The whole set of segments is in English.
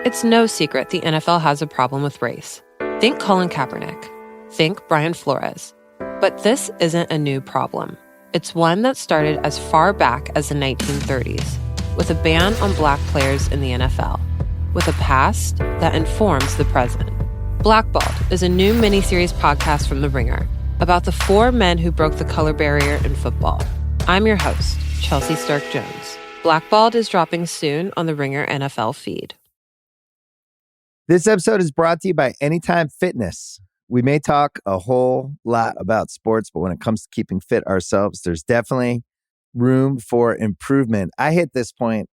It's no secret the NFL has a problem with race. Think Colin Kaepernick. Think Brian Flores. But this isn't a new problem. It's one that started as far back as the 1930s, with a ban on black players in the NFL, with a past that informs the present. Blackballed is a new miniseries podcast from The Ringer about the 4 men who broke the color barrier in football. I'm your host, Chelsea Stark-Jones. Blackballed is dropping soon on the Ringer NFL feed. This episode is brought to you by Anytime Fitness. We may talk a whole lot about sports, but when it comes to keeping fit ourselves, there's definitely room for improvement. I hit this point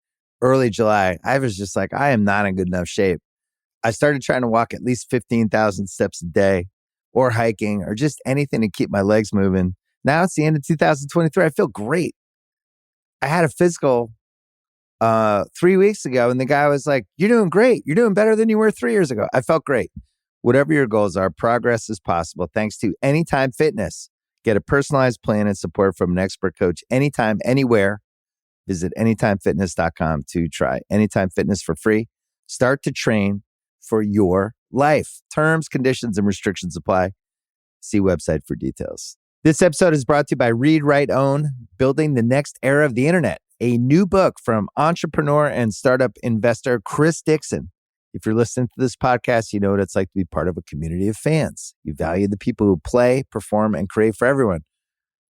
early July. I was just like, I am not in good enough shape. I started trying to walk at least 15,000 steps a day, or hiking, or just anything to keep my legs moving. Now it's the end of 2023. I feel great. I had a physical 3 weeks ago, and the guy was like, "You're doing great. You're doing better than you were 3 years ago." I felt great. Whatever your goals are, progress is possible thanks to Anytime Fitness. Get a personalized plan and support from an expert coach anytime, anywhere. Visit anytimefitness.com to try Anytime Fitness for free. Start to train for your life. Terms, conditions, and restrictions apply. See website for details. This episode is brought to you by Read, Write, Own, Building the Next Era of the Internet, a new book from entrepreneur and startup investor Chris Dixon. If you're listening to this podcast, you know what it's like to be part of a community of fans. You value the people who play, perform, and create for everyone.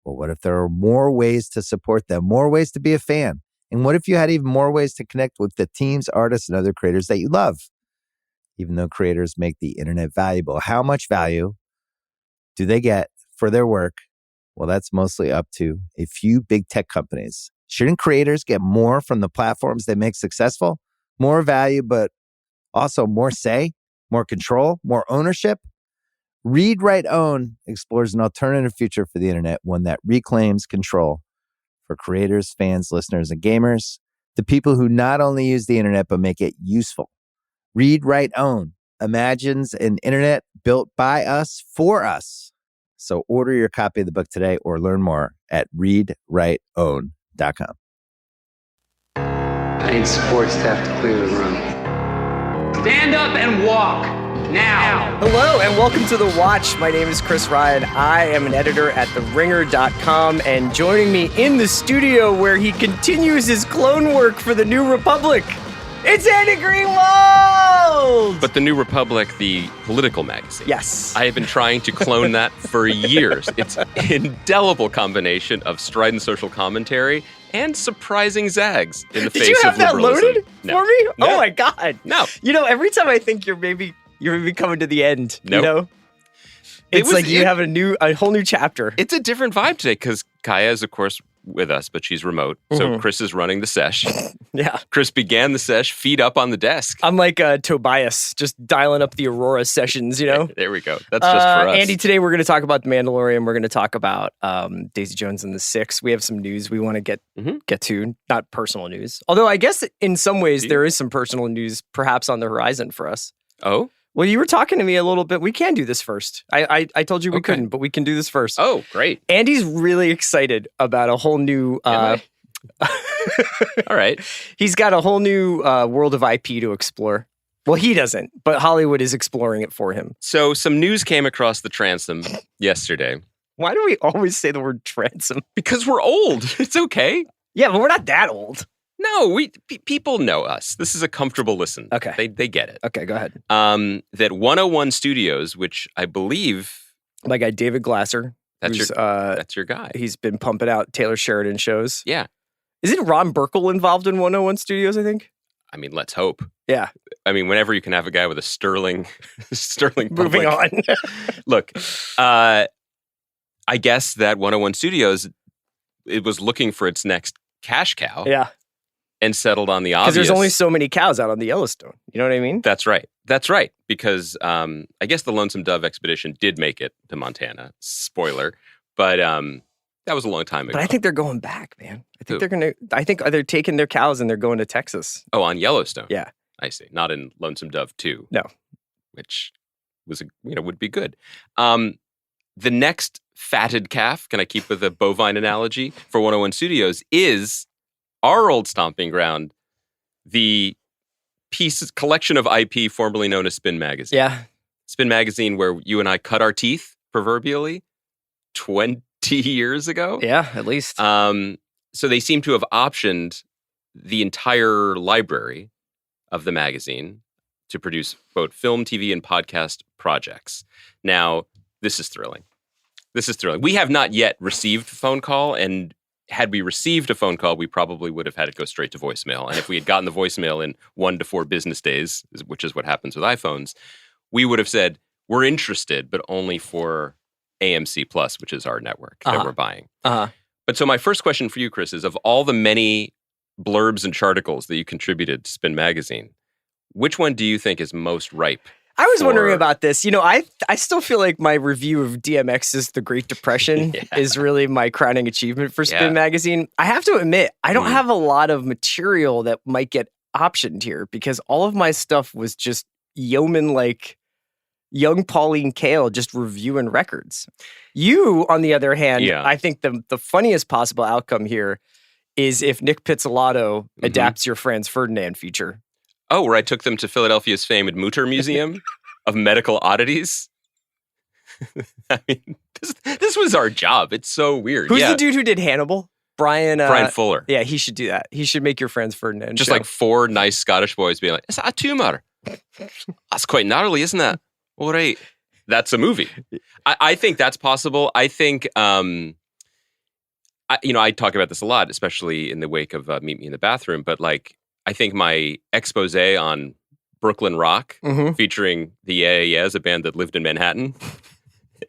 Well, what if there are more ways to support them, more ways to be a fan? And what if you had even more ways to connect with the teams, artists, and other creators that you love? Even though creators make the internet valuable, how much value do they get for their work? Well, that's mostly up to a few big tech companies. Shouldn't creators get more from the platforms they make successful? More value, but also more say, more control, more ownership? Read, Write, Own explores an alternative future for the internet, one that reclaims control for creators, fans, listeners, and gamers, the people who not only use the internet, but make it useful. Read, Write, Own imagines an internet built by us for us. So order your copy of the book today or learn more at readwriteown.com. I need sports staff to clear the room. Stand up and walk now. Hello and welcome to The Watch. My name is Chris Ryan. I am an editor at TheRinger.com, and joining me in the studio where he continues his clone work for the New Republic, it's Andy Greenwald! But the New Republic, the political magazine. Yes. I have been trying to clone that for years. It's an indelible combination of strident social commentary and surprising zags in the face of liberalism. Did you have that loaded for me? No. Oh my God. No. You know, every time I think you're maybe coming to the end, Nope. you know? It's like you have a whole new chapter. It's a different vibe today because Kaya is, of course, with us, but she's remote. So Chris is running the sesh. Yeah. Chris began the sesh, feet up on the desk. I'm like Tobias, just dialing up the Aurora sessions, you know? There we go. That's just for us. Andy, today we're going to talk about The Mandalorian. We're going to talk about Daisy Jones and the Six. We have some news we want to get to, not personal news. Although I guess in some ways there is some personal news perhaps on the horizon for us. Oh? Well, you were talking to me a little bit. We can do this first. I told you we couldn't, but we can do this first. Oh, great. Andy's really excited about a whole new... All right. He's got a whole new world of IP to explore. Well, he doesn't, but Hollywood is exploring it for him. So some news came across the transom yesterday. Why do we always say the word transom? Because we're old. It's okay. Yeah, but we're not that old. No, people know us. This is a comfortable listen. Okay. They get it. Okay, go ahead. That 101 Studios, which I believe... My guy David Glasser. That's your guy. He's been pumping out Taylor Sheridan shows. Yeah. Isn't Ron Burkle involved in 101 Studios, I think? I mean, let's hope. Yeah. I mean, whenever you can have a guy with a sterling Moving on. Look, I guess that 101 Studios, it was looking for its next cash cow. Yeah. And settled on the obvious. Because there's only so many cows out on the Yellowstone. You know what I mean? That's right. Because I guess the Lonesome Dove expedition did make it to Montana. Spoiler. But that was a long time ago. But I think they're going back, man. I think they're taking their cows and they're going to Texas. Oh, on Yellowstone. Yeah. I see. Not in Lonesome Dove 2. No. Which was would be good. The next fatted calf, can I keep with a bovine analogy, for 101 Studios is our old stomping ground, the collection of IP formerly known as Spin Magazine. Yeah. Spin Magazine, where you and I cut our teeth, proverbially, 20 years ago. Yeah, at least. So they seem to have optioned the entire library of the magazine to produce both film, TV, and podcast projects. Now, this is thrilling. We have not yet received a phone call, and had we received a phone call, we probably would have had it go straight to voicemail. And if we had gotten the voicemail in 1 to 4 business days, which is what happens with iPhones, we would have said, we're interested, but only for AMC Plus, which is our network that we're buying. But so my first question for you, Chris, is of all the many blurbs and charticles that you contributed to Spin Magazine, which one do you think is most ripe? I was wondering about this. I still feel like my review of DMX's The Great Depression is really my crowning achievement for Spin Magazine. I have to admit, I don't have a lot of material that might get optioned here because all of my stuff was just yeoman-like young Pauline Kael just reviewing records. You, on the other hand, I think the funniest possible outcome here is if Nick Pizzolatto adapts your Franz Ferdinand feature. Oh, where I took them to Philadelphia's famed Mutter Museum of Medical Oddities. I mean, this was our job. It's so weird. Who's the dude who did Hannibal? Brian Fuller. Yeah, he should do that. He should make your Franz Ferdinand Just show. like 4 nice Scottish boys being like, it's a tumor. That's quite gnarly, isn't that? All right. That's a movie. I think that's possible. I think, I talk about this a lot, especially in the wake of Meet Me in the Bathroom, but like, I think my expose on Brooklyn Rock, featuring the Yeah Yeahs, a band that lived in Manhattan,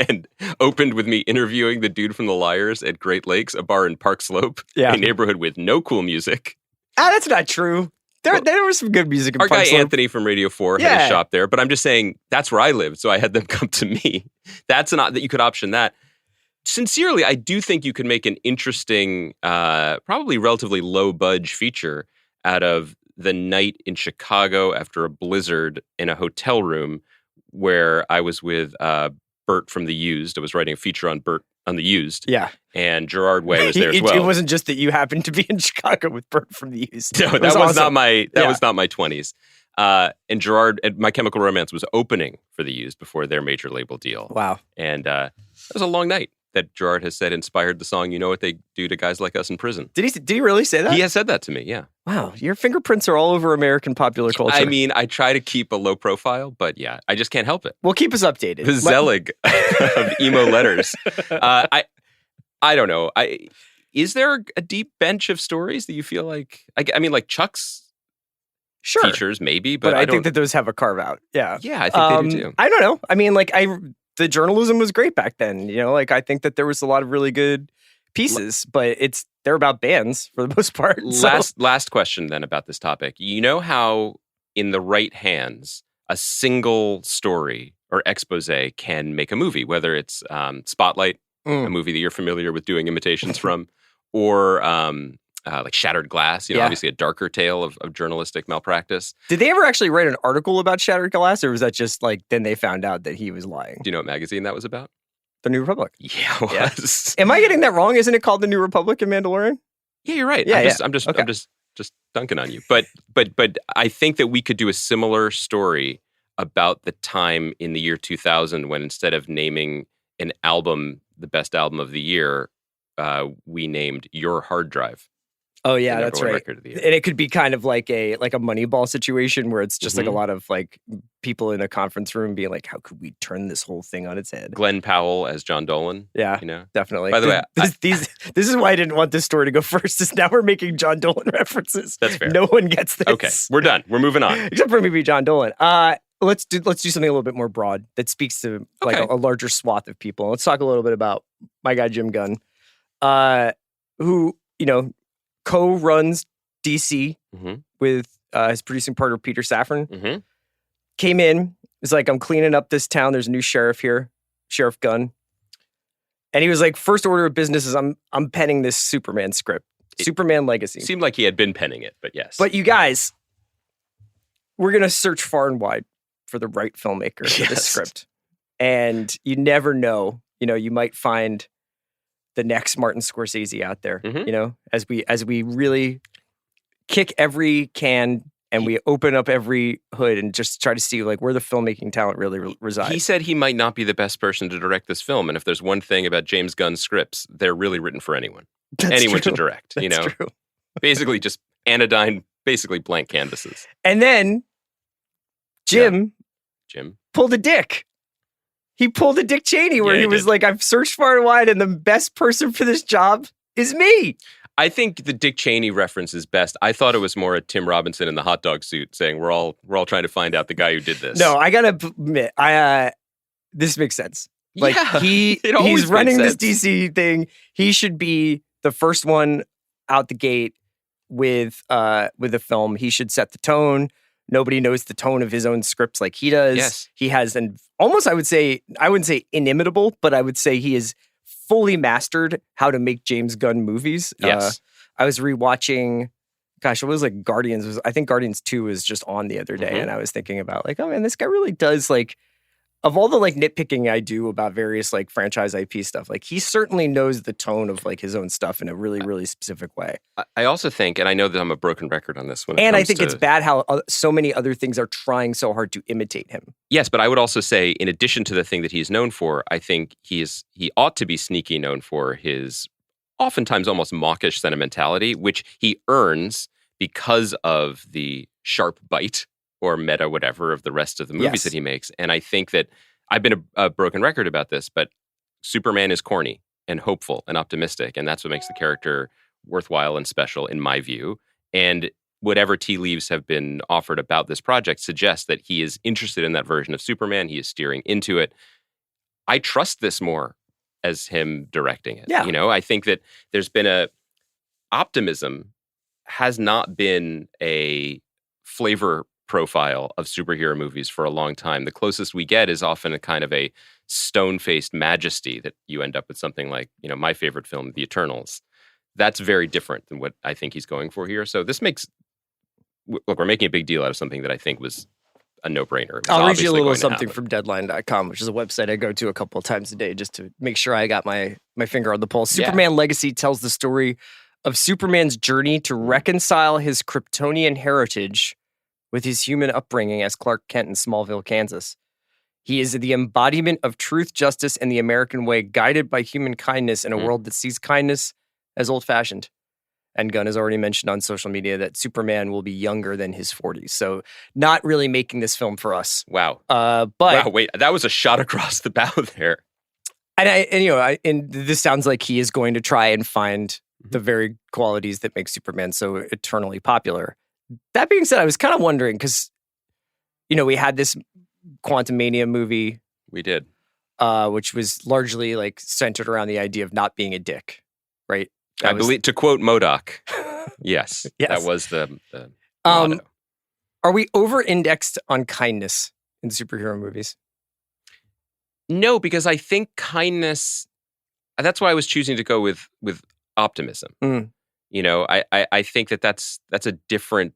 and opened with me interviewing the dude from The Liars at Great Lakes, a bar in Park Slope, a neighborhood with no cool music. That's not true. There was some good music in Our Park guy Slope. Anthony from Radio 4 had a shop there, but I'm just saying that's where I lived, so I had them come to me. That's not that you could option that. Sincerely, I do think you could make an interesting, probably relatively low-budge feature out of the night in Chicago after a blizzard in a hotel room where I was with Bert from The Used. I was writing a feature on Bert on The Used. Yeah. And Gerard Way was there as well. It wasn't just that you happened to be in Chicago with Bert from The Used. No, that was not my 20s. And Gerard, My Chemical Romance was opening for The Used before their major label deal. Wow. And it was a long night that Gerard has said inspired the song, You Know What They Do to Guys Like Us in Prison. Did he really say that? He has said that to me, yeah. Wow, your fingerprints are all over American popular culture. I mean, I try to keep a low profile, but yeah, I just can't help it. Well, keep us updated. The Zelig of emo letters. I don't know. Is there a deep bench of stories that you feel like, I mean, like Chuck's features, maybe, but I think that those have a carve out. Yeah. Yeah, I think they do too. I don't know. I mean, like, the journalism was great back then. I think that there was a lot of really good pieces, but they're about bands for the most part. Last question then about this topic. You know how in the right hands, a single story or expose can make a movie, whether it's Spotlight, a movie that you're familiar with doing imitations from, or like Shattered Glass, obviously a darker tale of journalistic malpractice. Did they ever actually write an article about Shattered Glass, or was that just like, then they found out that he was lying? Do you know what magazine that was about? The New Republic. Yeah, it was. Am I getting that wrong? Isn't it called The New Republic in Mandalorian? Yeah, you're right. I'm just dunking on you. But I think that we could do a similar story about the time in the year 2000 when instead of naming an album the best album of the year, we named Your Hard Drive. Oh yeah, that's right. And it could be kind of like a Moneyball situation where it's just like a lot of like people in a conference room being like, how could we turn this whole thing on its head? Glenn Powell as John Dolan. Yeah, definitely. By the way, this is why I didn't want this story to go first, is now we're making John Dolan references. That's fair. No one gets this. Okay, we're done. We're moving on. Except for maybe John Dolan. Let's do something a little bit more broad that speaks to like a larger swath of people. Let's talk a little bit about my guy Jim Gunn, who co-runs DC with his producing partner Peter Safran. Came in, was like, I'm cleaning up this town. There's a new sheriff here, Sheriff Gunn. And he was like, first order of business is I'm penning this Superman script, Superman Legacy. Seemed like he had been penning it, but yes. But you guys, we're gonna search far and wide for the right filmmaker for this script. And you never know, you might find the next Martin Scorsese out there, as we really kick every can and we open up every hood and just try to see like where the filmmaking talent really resides. He said he might not be the best person to direct this film, and if there's one thing about James Gunn scripts, they're really written for anyone. Anyone to direct, That's true. Basically just anodyne, basically blank canvases. And then Jim pulled a Dick. He pulled a Dick Cheney where he was like, I've searched far and wide and the best person for this job is me. I think the Dick Cheney reference is best. I thought it was more a Tim Robinson in the hot dog suit saying we're all trying to find out the guy who did this. No, I gotta admit, this makes sense. Like he's running this DC thing. He should be the first one out the gate with a film. He should set the tone. Nobody knows the tone of his own scripts like he does. Yes. He has I wouldn't say inimitable, but I would say he has fully mastered how to make James Gunn movies. Yes. I was rewatching, gosh, it was like Guardians. I think Guardians 2 was just on the other day, and I was thinking about like, oh man, this guy really does like, of all the like nitpicking I do about various like franchise IP stuff, like he certainly knows the tone of like his own stuff in a really, really specific way. I also think, and I know that I'm a broken record on this one. And I think it's bad how so many other things are trying so hard to imitate him. Yes, but I would also say, in addition to the thing that he's known for, I think he ought to be sneaky known for his oftentimes almost mawkish sentimentality, which he earns because of the sharp bite or meta whatever of the rest of the movies that he makes. And I think that I've been a broken record about this, but Superman is corny and hopeful and optimistic, and that's what makes the character worthwhile and special in my view. And whatever tea leaves have been offered about this project suggests that he is interested in that version of Superman. He is steering into it. I trust this more as him directing it. Yeah. You know, I think that there's been optimism has not been a flavor profile of superhero movies for a long time. The closest we get is often a kind of a stone-faced majesty that you end up with something like, my favorite film, The Eternals. That's very different than what I think he's going for here. So this we're making a big deal out of something that I think was a no-brainer. I'll read you a little something from Deadline.com, which is a website I go to a couple of times a day just to make sure I got my finger on the pulse. Superman Legacy tells the story of Superman's journey to reconcile his Kryptonian heritage with his human upbringing as Clark Kent in Smallville, Kansas. He is the embodiment of truth, justice, and the American way, guided by human kindness in a world that sees kindness as old-fashioned. And Gunn has already mentioned on social media that Superman will be younger than his 40s. So not really making this film for us. Wow. But wait, that was a shot across the bow there. And this sounds like he is going to try and find the very qualities that make Superman so eternally popular. That being said, I was kind of wondering because, we had this Quantumania movie. We did. Which was largely like centered around the idea of not being a dick, right? I believe, to quote MODOK, yes, that was the motto. Are we over-indexed on kindness in superhero movies? No, because I think kindness, that's why I was choosing to go with optimism. I think that's a different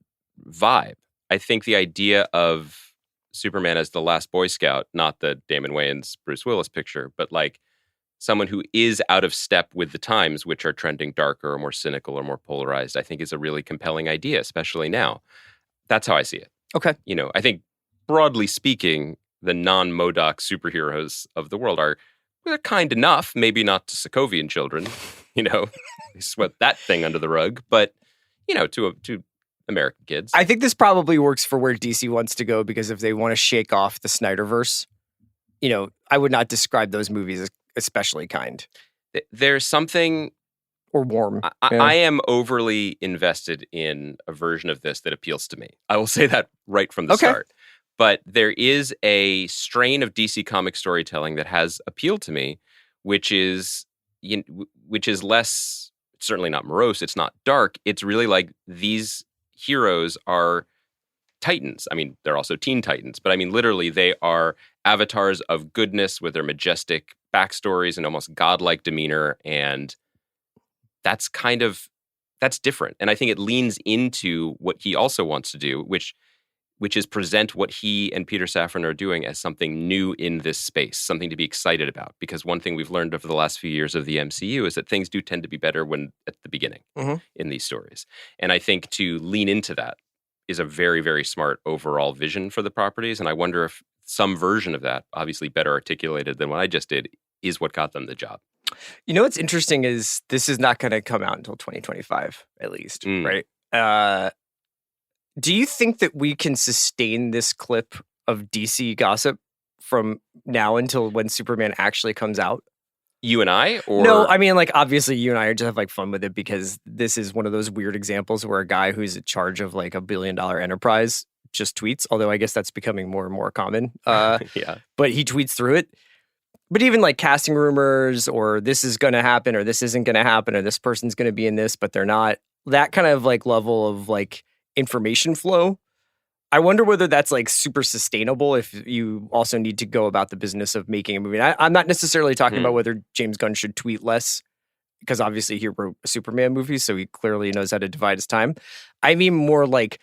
vibe. I think the idea of Superman as the last Boy Scout, not the Damon Wayans, Bruce Willis picture, but like someone who is out of step with the times, which are trending darker or more cynical or more polarized, I think is a really compelling idea, especially now. That's how I see it. Okay. I think broadly speaking, the non-MODOK superheroes of the world they're kind enough, maybe not to Sokovian children, they swept that thing under the rug, but, to American kids. I think this probably works for where DC wants to go, because if they want to shake off the Snyderverse, I would not describe those movies as especially kind. There's something... Or warm. I am overly invested in a version of this that appeals to me. I will say that right from the start. But there is a strain of DC comic storytelling that has appealed to me, which is less, certainly not morose, it's not dark. It's really like these heroes are titans. I mean, they're also Teen Titans, but I mean, literally, they are avatars of goodness with their majestic backstories and almost godlike demeanor. And that's different. And I think it leans into what he also wants to do, which is present what he and Peter Safran are doing as something new in this space, something to be excited about. Because one thing we've learned over the last few years of the MCU is that things do tend to be better when at the beginning in these stories. And I think to lean into that is a very, very smart overall vision for the properties. And I wonder if some version of that, obviously better articulated than what I just did, is what got them the job. You know what's interesting is this is not going to come out until 2025, at least, right? Do you think that we can sustain this clip of DC gossip from now until when Superman actually comes out? You and I? Or No, I mean, like, obviously you and I just have like fun with it because this is one of those weird examples where a guy who's in charge of like $1 billion enterprise just tweets, although I guess that's becoming more and more common. yeah. But he tweets through it. But even like casting rumors or this is going to happen or this isn't going to happen or this person's going to be in this, but they're not. That kind of like level of like information flow. I wonder whether that's like super sustainable if you also need to go about the business of making a movie. I'm not necessarily talking about whether James Gunn should tweet less because obviously he wrote a Superman movie, so he clearly knows how to divide his time. I mean more like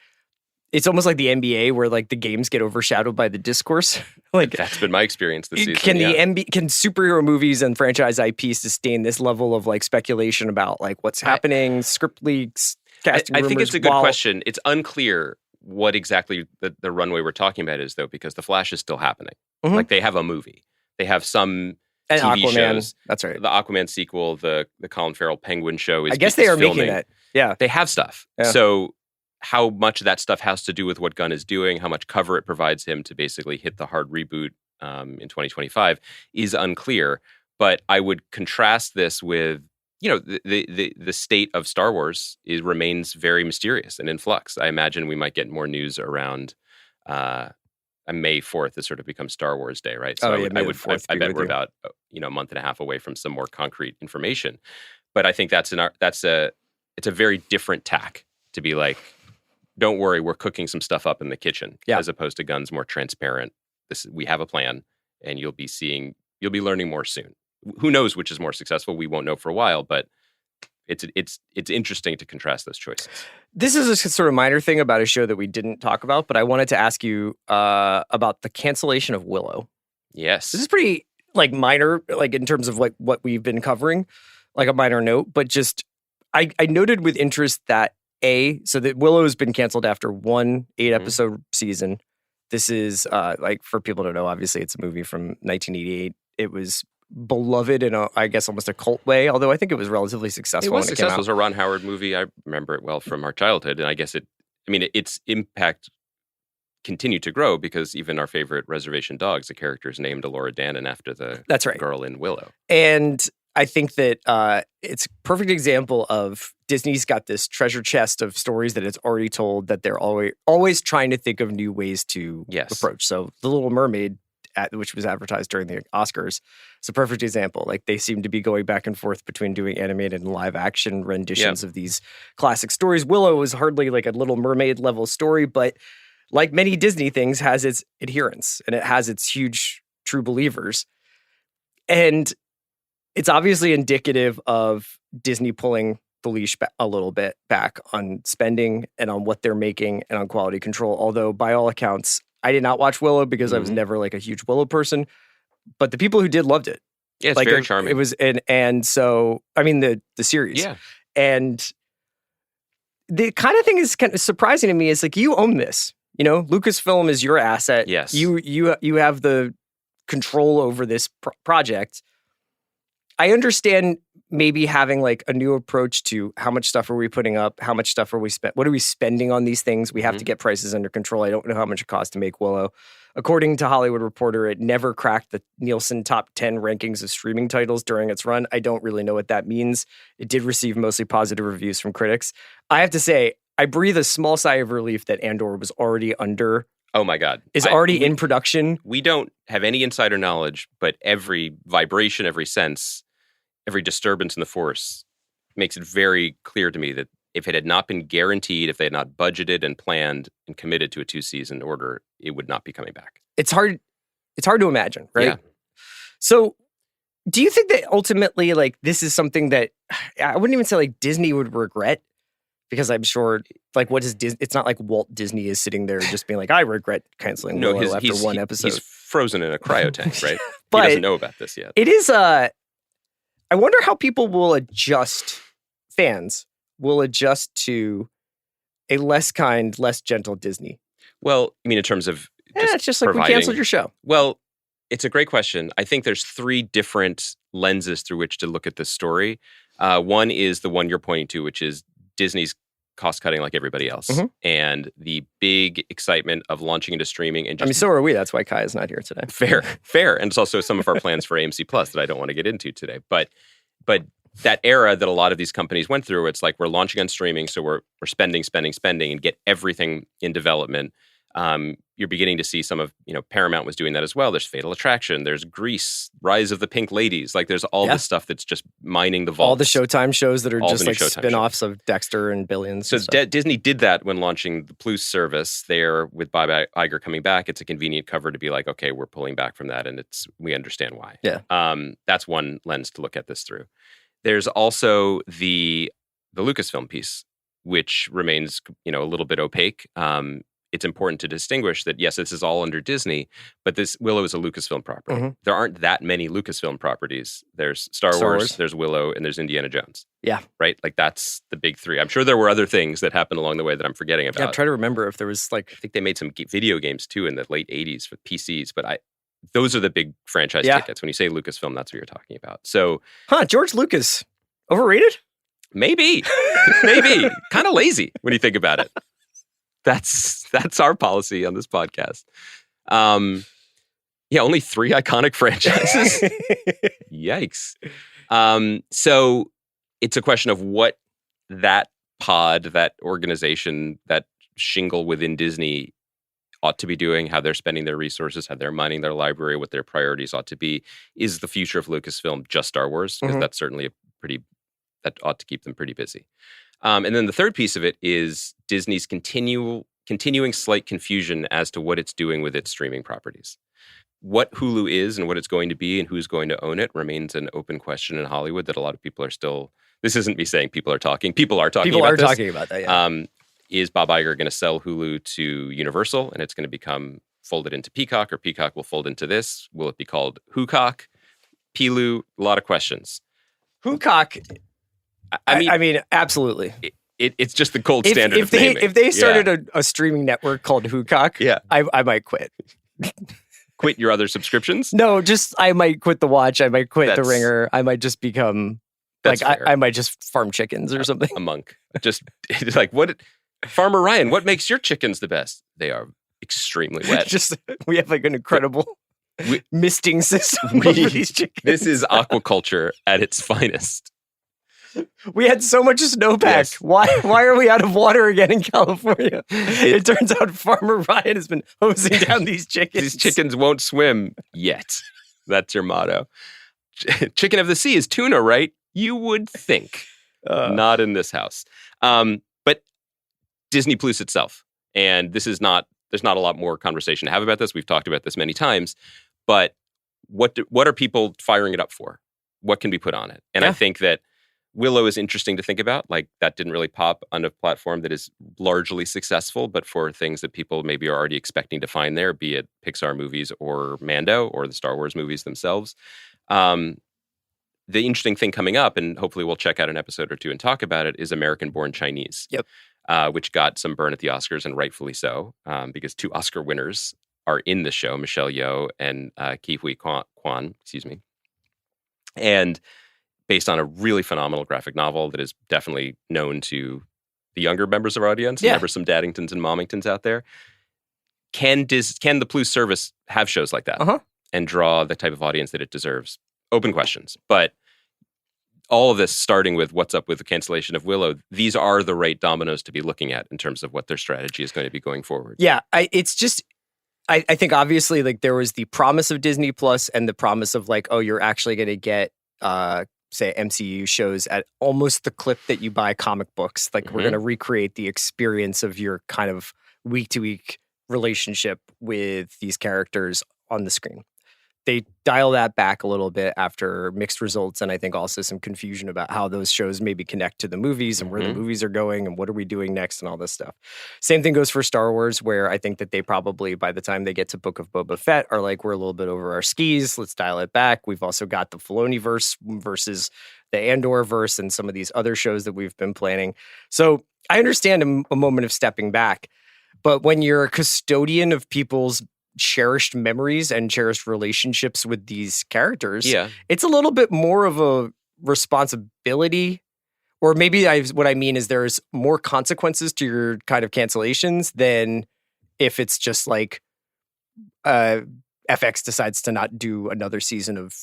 it's almost like the NBA where like the games get overshadowed by the discourse. Like that's been my experience this season. Can superhero movies and franchise IP sustain this level of like speculation about like what's happening, script leaks, casting rumors? I think it's a good question. It's unclear what exactly the runway we're talking about is, though, because The Flash is still happening. Like they have a movie, they have some and TV Aquaman, shows. That's right. The Aquaman sequel, the Colin Farrell Penguin show is. I guess they are filming. making that. Yeah, they have stuff. Yeah. So how much of that stuff has to do with what Gunn is doing, how much cover it provides him to basically hit the hard reboot in 2025 is unclear. But I would contrast this with, you know, the state of Star Wars remains very mysterious and in flux. I imagine we might get more news around May 4th has sort of become Star Wars Day, right? So I bet we're about a month and a half away from some more concrete information. But I think it's a very different tack to be like, don't worry, we're cooking some stuff up in the kitchen, as opposed to Gunn's more transparent. We have a plan, and you'll be learning more soon. Who knows which is more successful? We won't know for a while, but it's interesting to contrast those choices. This is a sort of minor thing about a show that we didn't talk about, but I wanted to ask you about the cancellation of Willow. Yes, this is pretty like minor, like in terms of like what we've been covering, like a minor note, but just I noted with interest that so that Willow has been canceled after one 8-episode season. This is like for people to know, obviously it's a movie from 1988. It was beloved in I guess almost a cult way, although I think it was relatively successful. It was successful. It was a Ron Howard movie. I remember it well from our childhood, and I guess its impact continued to grow because even our favorite Reservation Dogs, the character is named Elora Danan after the girl in Willow. And I think that it's a perfect example of Disney's got this treasure chest of stories that it's already told that they're always trying to think of new ways to approach. So The Little Mermaid, which was advertised during the Oscars, is a perfect example. Like they seem to be going back and forth between doing animated and live action renditions of these classic stories. Willow is hardly like a Little Mermaid level story, but like many Disney things, has its adherents and it has its huge true believers. And it's obviously indicative of Disney pulling the leash a little bit back on spending and on what they're making and on quality control. Although by all accounts, I did not watch Willow because I was never like a huge Willow person, but the people who did loved it. Yeah, it's like, very charming. It was, and so, I mean, the series. Yeah. And the kind of thing is kind of surprising to me is like, you own this, Lucasfilm is your asset. Yes. You have the control over this project. I understand maybe having like a new approach to how much stuff are we putting up? How much stuff are we what are we spending on these things? We have to get prices under control. I don't know how much it costs to make Willow. According to Hollywood Reporter, it never cracked the Nielsen top 10 rankings of streaming titles during its run. I don't really know what that means. It did receive mostly positive reviews from critics. I have to say, I breathe a small sigh of relief that Andor was already under. Oh my God. Is already in production. We don't have any insider knowledge, but every vibration, every sense, every disturbance in the force makes it very clear to me that if it had not been guaranteed, if they had not budgeted and planned and committed to a 2-season order, it would not be coming back. It's hard to imagine, right? Yeah. So do you think that ultimately, like, this is something that I wouldn't even say like Disney would regret? Because I'm sure, like, what is Disney? It's not like Walt Disney is sitting there just being like, I regret canceling Willow after one episode. He's frozen in a cryo tank, right? But he doesn't know about this yet. It is, I wonder how people will adjust, fans will adjust to a less kind, less gentle Disney? Well, I mean, in terms of It's just like we canceled your show. Well, it's a great question. I think there's 3 different lenses through which to look at this story. One is the one you're pointing to, which is Disney's cost cutting like everybody else, and the big excitement of launching into streaming. And just, so are we. That's why Kai is not here today. Fair, and it's also some of our plans for AMC Plus that I don't want to get into today. But that era that a lot of these companies went through, it's like we're launching on streaming, so we're spending, and get everything in development. You're beginning to see some of, Paramount was doing that as well. There's Fatal Attraction, there's Grease, Rise of the Pink Ladies. Like there's all this stuff that's just mining the vault. All the Showtime shows that are all just like spin-offs of Dexter and Billions. So Disney did that when launching the Plus service there with Bob Iger coming back. It's a convenient cover to be like, okay, we're pulling back from that, and we understand why. Yeah. That's one lens to look at this through. There's also the Lucasfilm piece, which remains, a little bit opaque. It's important to distinguish that, yes, this is all under Disney, but Willow is a Lucasfilm property. There aren't that many Lucasfilm properties. There's Star Wars, there's Willow, and there's Indiana Jones. Yeah. Right? Like that's the big 3. I'm sure there were other things that happened along the way that I'm forgetting about. Yeah, I'm trying to remember if there was I think they made some video games too in the late 80s for PCs, but those are the big franchise tickets. When you say Lucasfilm, that's what you're talking about. So, George Lucas, overrated? Maybe. Kind of lazy when you think about it. That's our policy on this podcast. Only 3 iconic franchises. Yikes. So it's a question of what that pod, that organization, that shingle within Disney ought to be doing, how they're spending their resources, how they're mining their library, what their priorities ought to be. Is the future of Lucasfilm just Star Wars? Because that's certainly that ought to keep them pretty busy. And then the third piece of it is Disney's continuing slight confusion as to what it's doing with its streaming properties. What Hulu is and what it's going to be and who's going to own it remains an open question in Hollywood that a lot of people are still... This isn't me saying people are talking. People are talking about this. People are talking about that, yeah. Is Bob Iger going to sell Hulu to Universal and it's going to become folded into Peacock, or Peacock will fold into this? Will it be called Hoocock? Pilu? A lot of questions. Hoocock... I mean, absolutely. It's just the gold standard of naming. If they started a streaming network called Hoocock, I might quit. Quit your other subscriptions? No, I might quit the Watch. I might quit the Ringer. I might just become I might just farm chickens or something. A monk. Just like what? Farmer Ryan, what makes your chickens the best? They are extremely wet. We have an incredible misting system over these chickens. This is aquaculture at its finest. We had so much snowpack. Yes. Why are we out of water again in California? It turns out Farmer Ryan has been hosing down these chickens. These chickens won't swim yet. That's your motto. Chicken of the sea is tuna, right? You would think. Not in this house. But Disney Plus itself. And there's not a lot more conversation to have about this. We've talked about this many times. But what are people firing it up for? What can be put on it? And I think that Willow is interesting to think about. Like, that didn't really pop on a platform that is largely successful, but for things that people maybe are already expecting to find there, be it Pixar movies or Mando or the Star Wars movies themselves. The interesting thing coming up, and hopefully we'll check out an episode or two and talk about it, is American-Born Chinese. Yep. Which got some burn at the Oscars, and rightfully so, because 2 Oscar winners are in the show, Michelle Yeoh and Ke Huy Quan, and based on a really phenomenal graphic novel that is definitely known to the younger members of our audience. Yeah. Remember some Daddingtons and Momingtons out there. Can the Plus service have shows like that and draw the type of audience that it deserves? Open questions. But all of this starting with what's up with the cancellation of Willow, these are the right dominoes to be looking at in terms of what their strategy is going to be going forward. Yeah, I think obviously like there was the promise of Disney Plus and the promise of like, oh, you're actually going to get say MCU shows at almost the clip that you buy comic books. Like we're going to recreate the experience of your kind of week to week relationship with these characters on the screen. they dial that back a little bit after mixed results, and I think also some confusion about how those shows maybe connect to the movies and where the movies are going and what are we doing next and all this stuff. Same thing goes for Star Wars, where I think that they probably, by the time they get to Book of Boba Fett, are like, we're a little bit over our skis. Let's dial it back. We've also got the Filoni-verse versus the Andor-verse and some of these other shows that we've been planning. So I understand a moment of stepping back, but when you're a custodian of people's cherished memories and cherished relationships with these characters, it's a little bit more of a responsibility, or maybe what I mean is there's more consequences to your kind of cancellations than if it's just like FX decides to not do another season of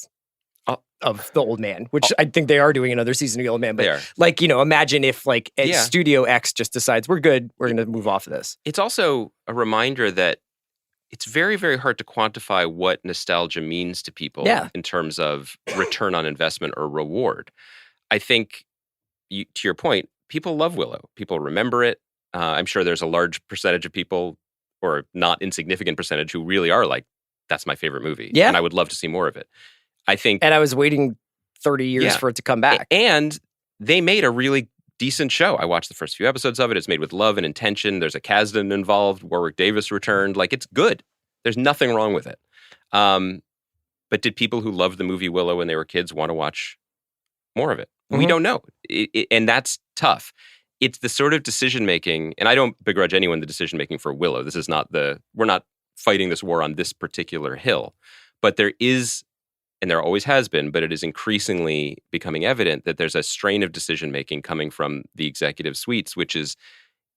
The Old Man, which I think they are doing another season of The Old Man. But like, imagine if like Studio X just decides we're good, we're going to move off of this. It's also a reminder that it's very, very hard to quantify what nostalgia means to people in terms of return on investment or reward. I think, to your point, people love Willow. People remember it. I'm sure there's a large percentage of people, or not insignificant percentage, who really are like, that's my favorite movie. Yeah. And I would love to see more of it. I think... And I was waiting 30 years for it to come back. And they made a really decent show. I watched the first few episodes of it. It's made with love and intention. There's a Kasdan involved. Warwick Davis returned. Like, it's good. There's nothing wrong with it. But did people who loved the movie Willow when they were kids want to watch more of it? We don't know. And that's tough. It's the sort of decision-making, and I don't begrudge anyone the decision-making for Willow. This is not we're not fighting this war on this particular hill. But there is, and there always has been, but it is increasingly becoming evident that there's a strain of decision-making coming from the executive suites, which is,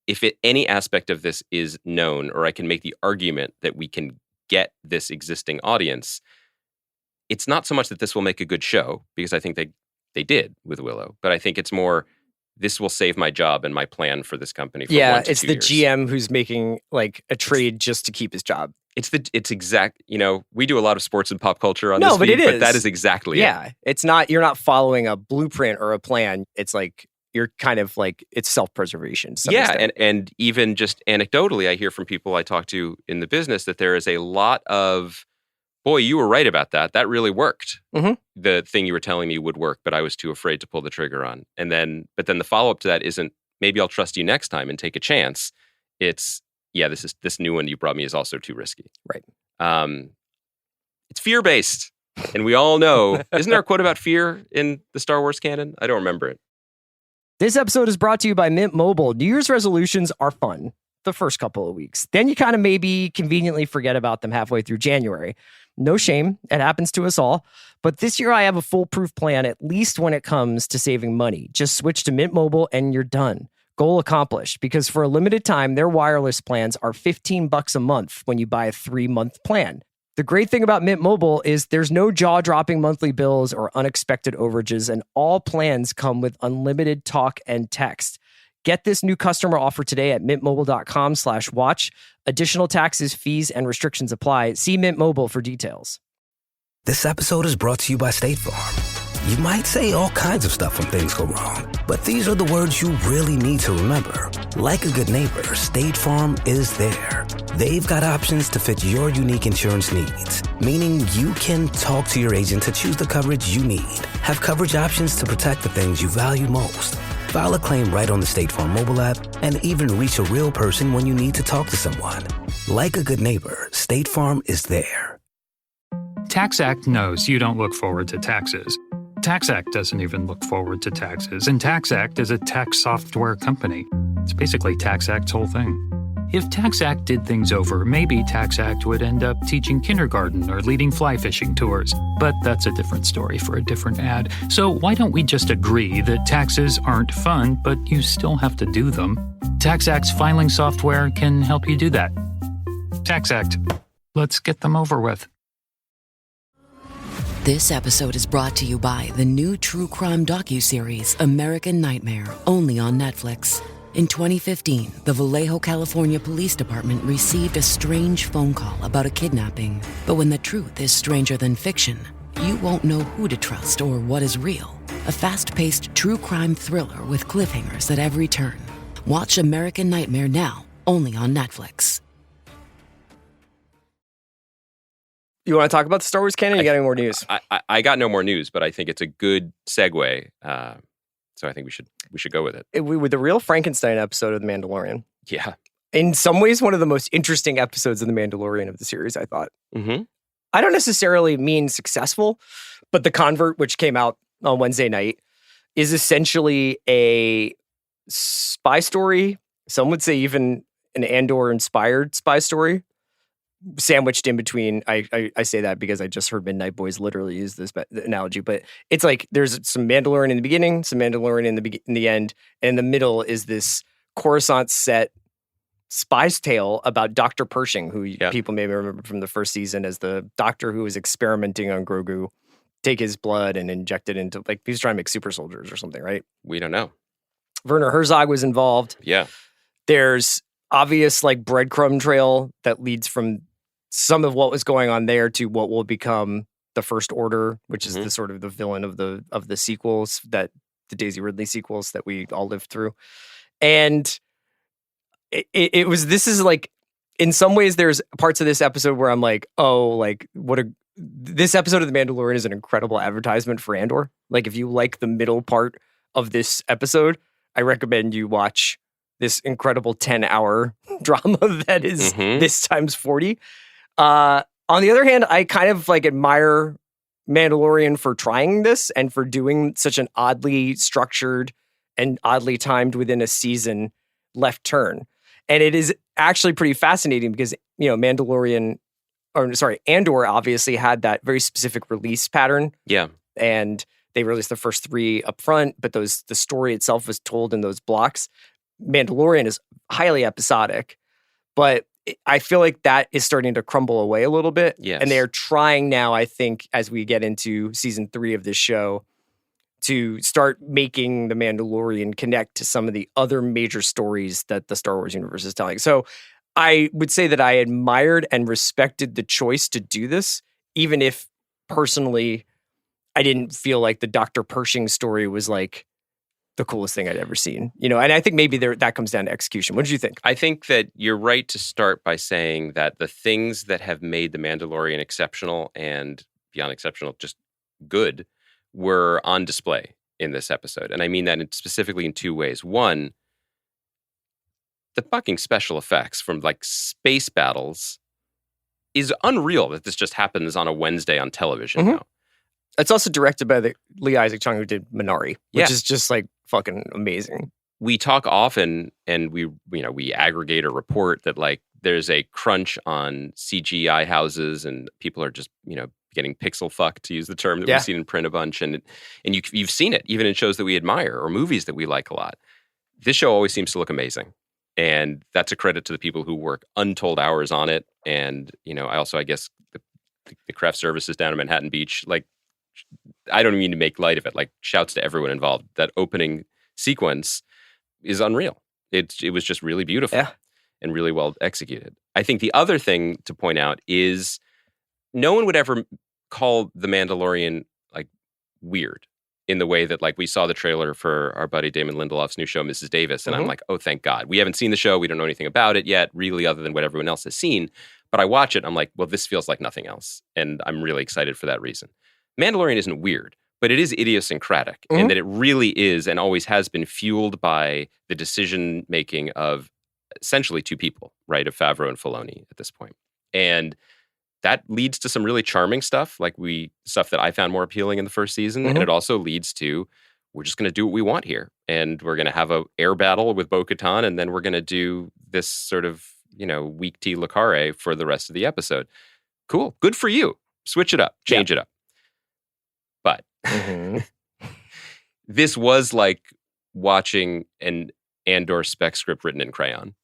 if any aspect of this is known, or I can make the argument that we can get this existing audience, it's not so much that this will make a good show, because I think they did with Willow, but I think it's more, this will save my job and my plan for this company for 1 to 2 years. It's the GM who's making like a trade just to keep his job. It's exact, we do a lot of sports and pop culture on this feed, but that is exactly it. It's not, you're not following a blueprint or a plan. It's like, you're kind of like, it's self-preservation. And even just anecdotally, I hear from people I talk to in the business that there is a lot of, boy, you were right about that. That really worked. The thing you were telling me would work, but I was too afraid to pull the trigger on. But then the follow-up to that isn't, maybe I'll trust you next time and take a chance. It's, this new one you brought me is also too risky. Right. It's fear-based. And we all know, isn't there a quote about fear in the Star Wars canon? I don't remember it. This episode is brought to you by Mint Mobile. New Year's resolutions are fun the first couple of weeks. Then you kind of maybe conveniently forget about them halfway through January. No shame. It happens to us all. But this year I have a foolproof plan, at least when it comes to saving money. Just switch to Mint Mobile and you're done. Goal accomplished, because for a limited time, their wireless plans are $15 a month when you buy a 3-month plan. The great thing about Mint Mobile is there's no jaw-dropping monthly bills or unexpected overages, and all plans come with unlimited talk and text. Get this new customer offer today at mintmobile.com/watch. Additional taxes, fees, and restrictions apply. See Mint Mobile for details. This episode is brought to you by State Farm. You might say all kinds of stuff when things go wrong, but these are the words you really need to remember. Like a good neighbor, State Farm is there. They've got options to fit your unique insurance needs, meaning you can talk to your agent to choose the coverage you need, have coverage options to protect the things you value most, file a claim right on the State Farm mobile app, and even reach a real person when you need to talk to someone. Like a good neighbor, State Farm is there. TaxAct knows you don't look forward to taxes. TaxAct doesn't even look forward to taxes, and TaxAct is a tax software company. It's basically TaxAct's whole thing. If TaxAct did things over, maybe TaxAct would end up teaching kindergarten or leading fly fishing tours. But that's a different story for a different ad. So why don't we just agree that taxes aren't fun, but you still have to do them? TaxAct's filing software can help you do that. TaxAct. Let's get them over with. This episode is brought to you by the new true crime docuseries American Nightmare, only on Netflix. In 2015, the Vallejo, California Police Department received a strange phone call about a kidnapping. But when the truth is stranger than fiction, you won't know who to trust or what is real. A fast-paced true crime thriller with cliffhangers at every turn. Watch American Nightmare now, only on Netflix. You want to talk about the Star Wars canon? You got any more news? I got no more news, but I think it's a good segue. So I think we should go with it. With the real Frankenstein episode of The Mandalorian. Yeah. In some ways, one of the most interesting episodes of The Mandalorian of the series, I thought. Mm-hmm. I don't necessarily mean successful, but The Convert, which came out on Wednesday night, is essentially a spy story. Some would say even an Andor-inspired spy story, sandwiched in between. I say that because I just heard Midnight Boys literally use this analogy, but it's like there's some Mandalorian in the beginning, some Mandalorian in the end, and in the middle is this Coruscant set spy's tale about Dr. Pershing, who people maybe remember from the first season as the doctor who was experimenting on Grogu, take his blood and inject it into, like, he was trying to make super soldiers or something, right? We don't know. Werner Herzog was involved. Yeah. There's obvious, like, breadcrumb trail that leads from some of what was going on there to what will become the First Order, which is the sort of the villain of the sequels, that the Daisy Ridley sequels that we all lived through. And this is like, in some ways there's parts of this episode where I'm like, oh, like, this episode of The Mandalorian is an incredible advertisement for Andor. Like, if you like the middle part of this episode, I recommend you watch this incredible 10-hour drama that is this times 40. On the other hand, I kind of like admire Mandalorian for trying this and for doing such an oddly structured and oddly timed within a season left turn. And it is actually pretty fascinating because, Andor obviously had that very specific release pattern. Yeah. And they released the first 3 up front, but the story itself was told in those blocks. Mandalorian is highly episodic, but I feel like that is starting to crumble away a little bit. Yes. And they're trying now, I think, as we get into season 3 of this show, to start making The Mandalorian connect to some of the other major stories that the Star Wars universe is telling. So I would say that I admired and respected the choice to do this, even if personally I didn't feel like the Dr. Pershing story was like the coolest thing I'd ever seen. And I think maybe that comes down to execution. What did you think? I think that you're right to start by saying that the things that have made The Mandalorian exceptional and beyond exceptional, just good, were on display in this episode. And I mean that specifically in 2 ways. One, the fucking special effects from like space battles is unreal that this just happens on a Wednesday on television now. It's also directed by the Lee Isaac Chung who did Minari, which is just like fucking amazing. We talk often and we aggregate or report that like there's a crunch on CGI houses and people are just, getting pixel fucked, to use the term that we've seen in print a bunch. And you've seen it even in shows that we admire or movies that we like a lot. This show always seems to look amazing. And that's a credit to the people who work untold hours on it. And, I guess the craft services down in Manhattan Beach, like, I don't mean to make light of it. Like, shouts to everyone involved. That opening sequence is unreal. It was just really beautiful and really well executed. I think the other thing to point out is no one would ever call The Mandalorian like weird in the way that like we saw the trailer for our buddy Damon Lindelof's new show, Mrs. Davis. And I'm like, oh, thank God. We haven't seen the show. We don't know anything about it yet, really, other than what everyone else has seen. But I watch it and I'm like, well, this feels like nothing else. And I'm really excited for that reason. Mandalorian isn't weird, but it is idiosyncratic in that it really is and always has been fueled by the decision-making of essentially 2 people, right, of Favreau and Filoni at this point. And that leads to some really charming stuff, like stuff that I found more appealing in the first season. And it also leads to, we're just going to do what we want here. And we're going to have a air battle with Bo-Katan, and then we're going to do this sort of, weak tea le carre for the rest of the episode. Cool. Good for you. Switch it up. Change it up. But this was like watching an Andor spec script written in crayon.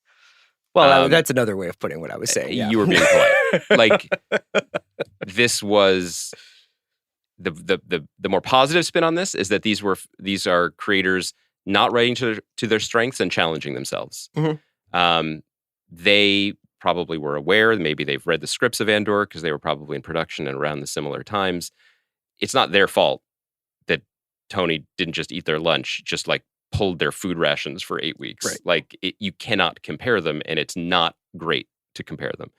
Well, that's another way of putting what I was saying. Yeah. You were being polite. Like, this was the more positive spin on this is that these are creators not writing to their strengths and challenging themselves. They probably were aware, maybe they've read the scripts of Andor because they were probably in production and around the similar times. It's not their fault that Tony didn't just eat their lunch, just like pulled their food rations for 8 weeks. Right. Like, you cannot compare them, and it's not great to compare them.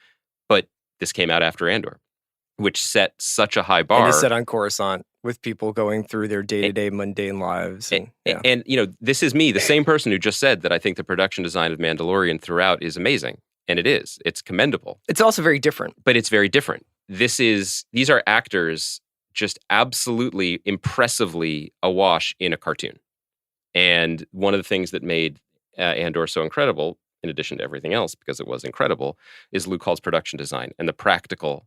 But this came out after Andor, which set such a high bar. And is set on Coruscant with people going through their day-to-day mundane lives. And this is me, the same person who just said that I think the production design of Mandalorian throughout is amazing. And it is. It's commendable. It's also very different. But it's very different. These are actors just absolutely impressively awash in a cartoon. And one of the things that made Andor so incredible, in addition to everything else, because it was incredible, is Luke Hall's production design and the practical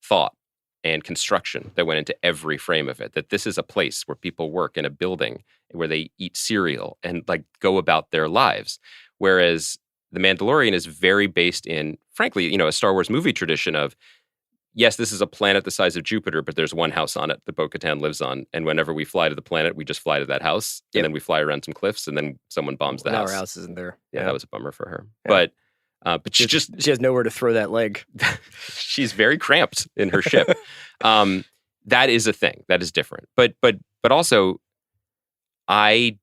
thought and construction that went into every frame of it. That this is a place where people work in a building where they eat cereal and like go about their lives. Whereas The Mandalorian is very based in, frankly, a Star Wars movie tradition of, yes, this is a planet the size of Jupiter, but there's one house on it that Bo-Katan lives on. And whenever we fly to the planet, we just fly to that house. And then we fly around some cliffs and then someone bombs the house. Our house isn't there. Yeah, that was a bummer for her. Yeah. But she has nowhere to throw that leg. She's very cramped in her ship. That is a thing. That is different. But also, I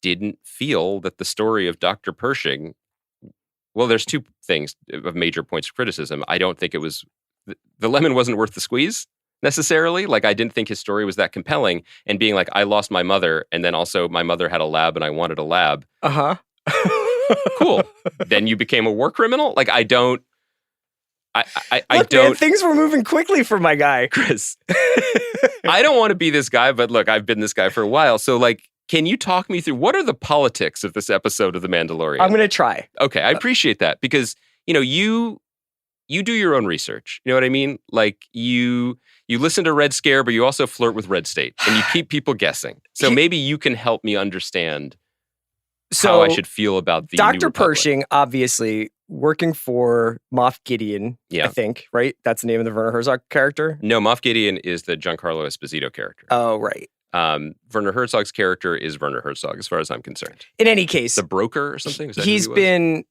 didn't feel that the story of Dr. Pershing, well, there's two things of major points of criticism. I don't think it was, the lemon wasn't worth the squeeze necessarily. Like, I didn't think his story was that compelling. And being like, I lost my mother, and then also my mother had a lab and I wanted a lab. Uh-huh. Cool. Then you became a war criminal? Like, I don't. Look, man, things were moving quickly for my guy. Chris, I don't want to be this guy, but look, I've been this guy for a while. So, like, can you talk me through what are the politics of this episode of The Mandalorian? I'm going to try. Okay, I appreciate that because, you do your own research. You know what I mean? Like, you listen to Red Scare, but you also flirt with Red State, and you keep people guessing. So maybe you can help me understand how I should feel about the Dr. Pershing, obviously, working for Moff Gideon, I think, right? That's the name of the Werner Herzog character? No, Moff Gideon is the Giancarlo Esposito character. Oh, right. Werner Herzog's character is Werner Herzog, as far as I'm concerned. In any case. The broker or something? He's been,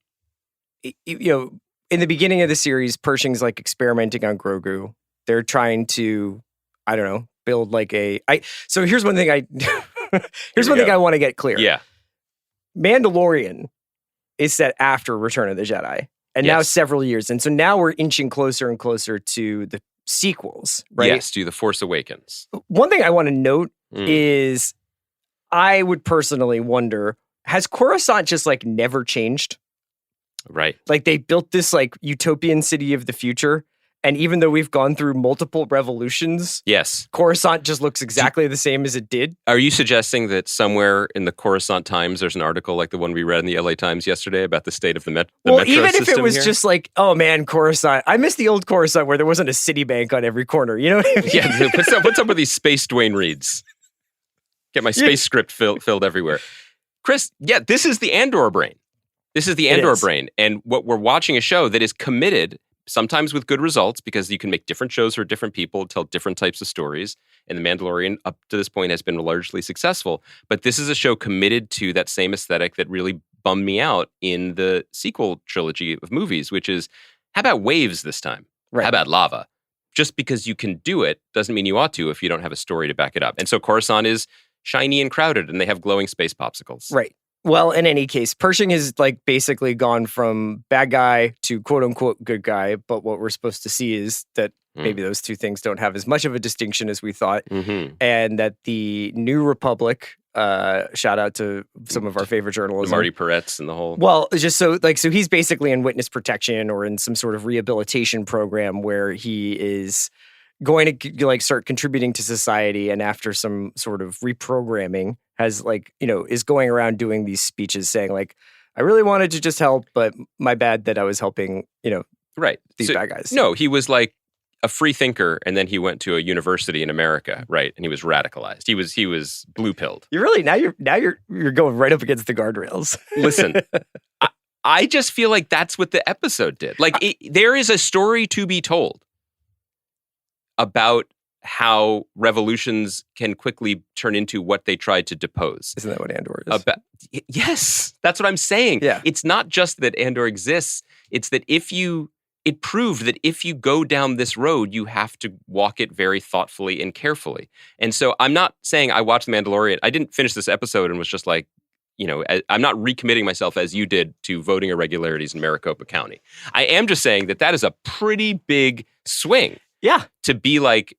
in the beginning of the series, Pershing's like experimenting on Grogu. They're trying to, I don't know, build like so here's one thing I want to get clear. Yeah. Mandalorian is set after Return of the Jedi, and now several years. And so now we're inching closer and closer to the sequels, right? Yes, to The Force Awakens. One thing I want to note is I would personally wonder, has Coruscant just like never changed? Right. Like they built this like utopian city of the future. And even though we've gone through multiple revolutions, yes, Coruscant just looks exactly the same as it did. Are you suggesting that somewhere in the Coruscant Times, there's an article like the one we read in the LA Times yesterday about the state of the metro system? Well, even if it was just like, oh man, Coruscant. I miss the old Coruscant where there wasn't a Citibank on every corner. You know what I mean? Yeah, what's up with these space Dwayne Reeds? Get my space script filled everywhere. Chris, this is the Andor brain. This is the Andor brain. And what we're watching a show that is committed, sometimes with good results, because you can make different shows for different people, tell different types of stories. And The Mandalorian, up to this point, has been largely successful. But this is a show committed to that same aesthetic that really bummed me out in the sequel trilogy of movies, which is, how about waves this time? Right. How about lava? Just because you can do it doesn't mean you ought to if you don't have a story to back it up. And so Coruscant is shiny and crowded, and they have glowing space popsicles. Right. Well, in any case, Pershing has like basically gone from bad guy to quote unquote good guy. But what we're supposed to see is that maybe those two things don't have as much of a distinction as we thought. Mm-hmm. And that the New Republic, shout out to some of our favorite journalism, Marty Peretz and the whole. Well, just so he's basically in witness protection or in some sort of rehabilitation program where he is going to like start contributing to society, and after some sort of reprogramming has is going around doing these speeches saying like, I really wanted to just help, but my bad that I was helping, right, these bad guys. No, he was like a free thinker, and then he went to a university in America, right? And he was radicalized. He was blue-pilled. You really now you're going right up against the guardrails. Listen, I just feel like that's what the episode did. Like there is a story to be told about how revolutions can quickly turn into what they tried to depose. Isn't that what Andor is? Yes, that's what I'm saying. Yeah. It's not just that Andor exists. It's that it proved that if you go down this road, you have to walk it very thoughtfully and carefully. And so I'm not saying I watched The Mandalorian. I didn't finish this episode and was just like, I'm not recommitting myself as you did to voting irregularities in Maricopa County. I am just saying that is a pretty big swing. Yeah. To be like,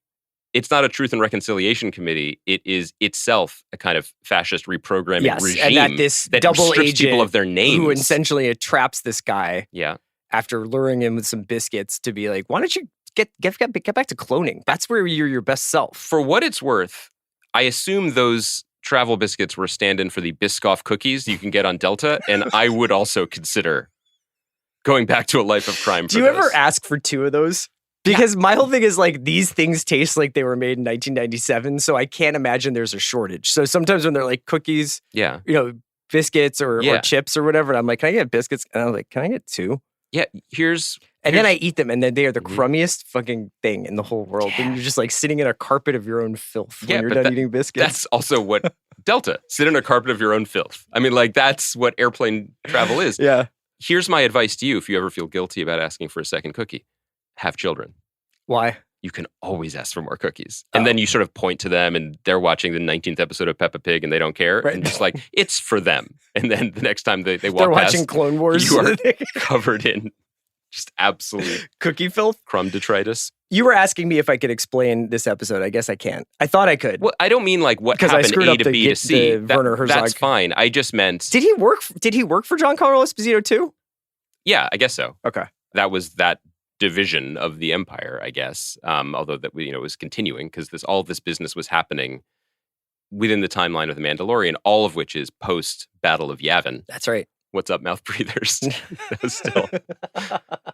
it's not a Truth and Reconciliation Committee. It is itself a kind of fascist reprogramming regime. And that this double strips agent people of their names. who essentially traps this guy. Yeah. After luring him with some biscuits to be like, why don't you get back to cloning? That's where you're your best self. For what it's worth, I assume those travel biscuits were stand-in for the Biscoff cookies you can get on Delta, and I would also consider going back to a life of crime. Do you ever ask for 2 of those? Because my whole thing is like, these things taste like they were made in 1997, so I can't imagine there's a shortage. So sometimes when they're like cookies, biscuits or chips or whatever, and I'm like, can I get biscuits? And I'm like, can I get 2? Yeah, and then I eat them, and then they are the crummiest fucking thing in the whole world. Yeah. And you're just like sitting in a carpet of your own filth when you're done eating biscuits. That's also what Delta, sit in a carpet of your own filth. I mean, like, that's what airplane travel is. Yeah. Here's my advice to you if you ever feel guilty about asking for a second cookie. Have children. Why? You can always ask for more cookies. And then you sort of point to them, and they're watching the 19th episode of Peppa Pig, and they don't care. Right. And just like, it's for them. And then the next time they walk they're past, watching Clone Wars. You are covered in just absolute cookie filth, crumb detritus. You were asking me if I could explain this episode. I guess I can't. I thought I could. Well, I don't mean like what happened A to B to C. Werner Herzog. That's fine. I just meant. Did he work for Giancarlo Esposito too? Yeah, I guess so. Okay. That was that division of the empire, I guess. Although that was continuing because all this business was happening within the timeline of the Mandalorian, all of which is post Battle of Yavin. That's right. What's up, mouth breathers? That was still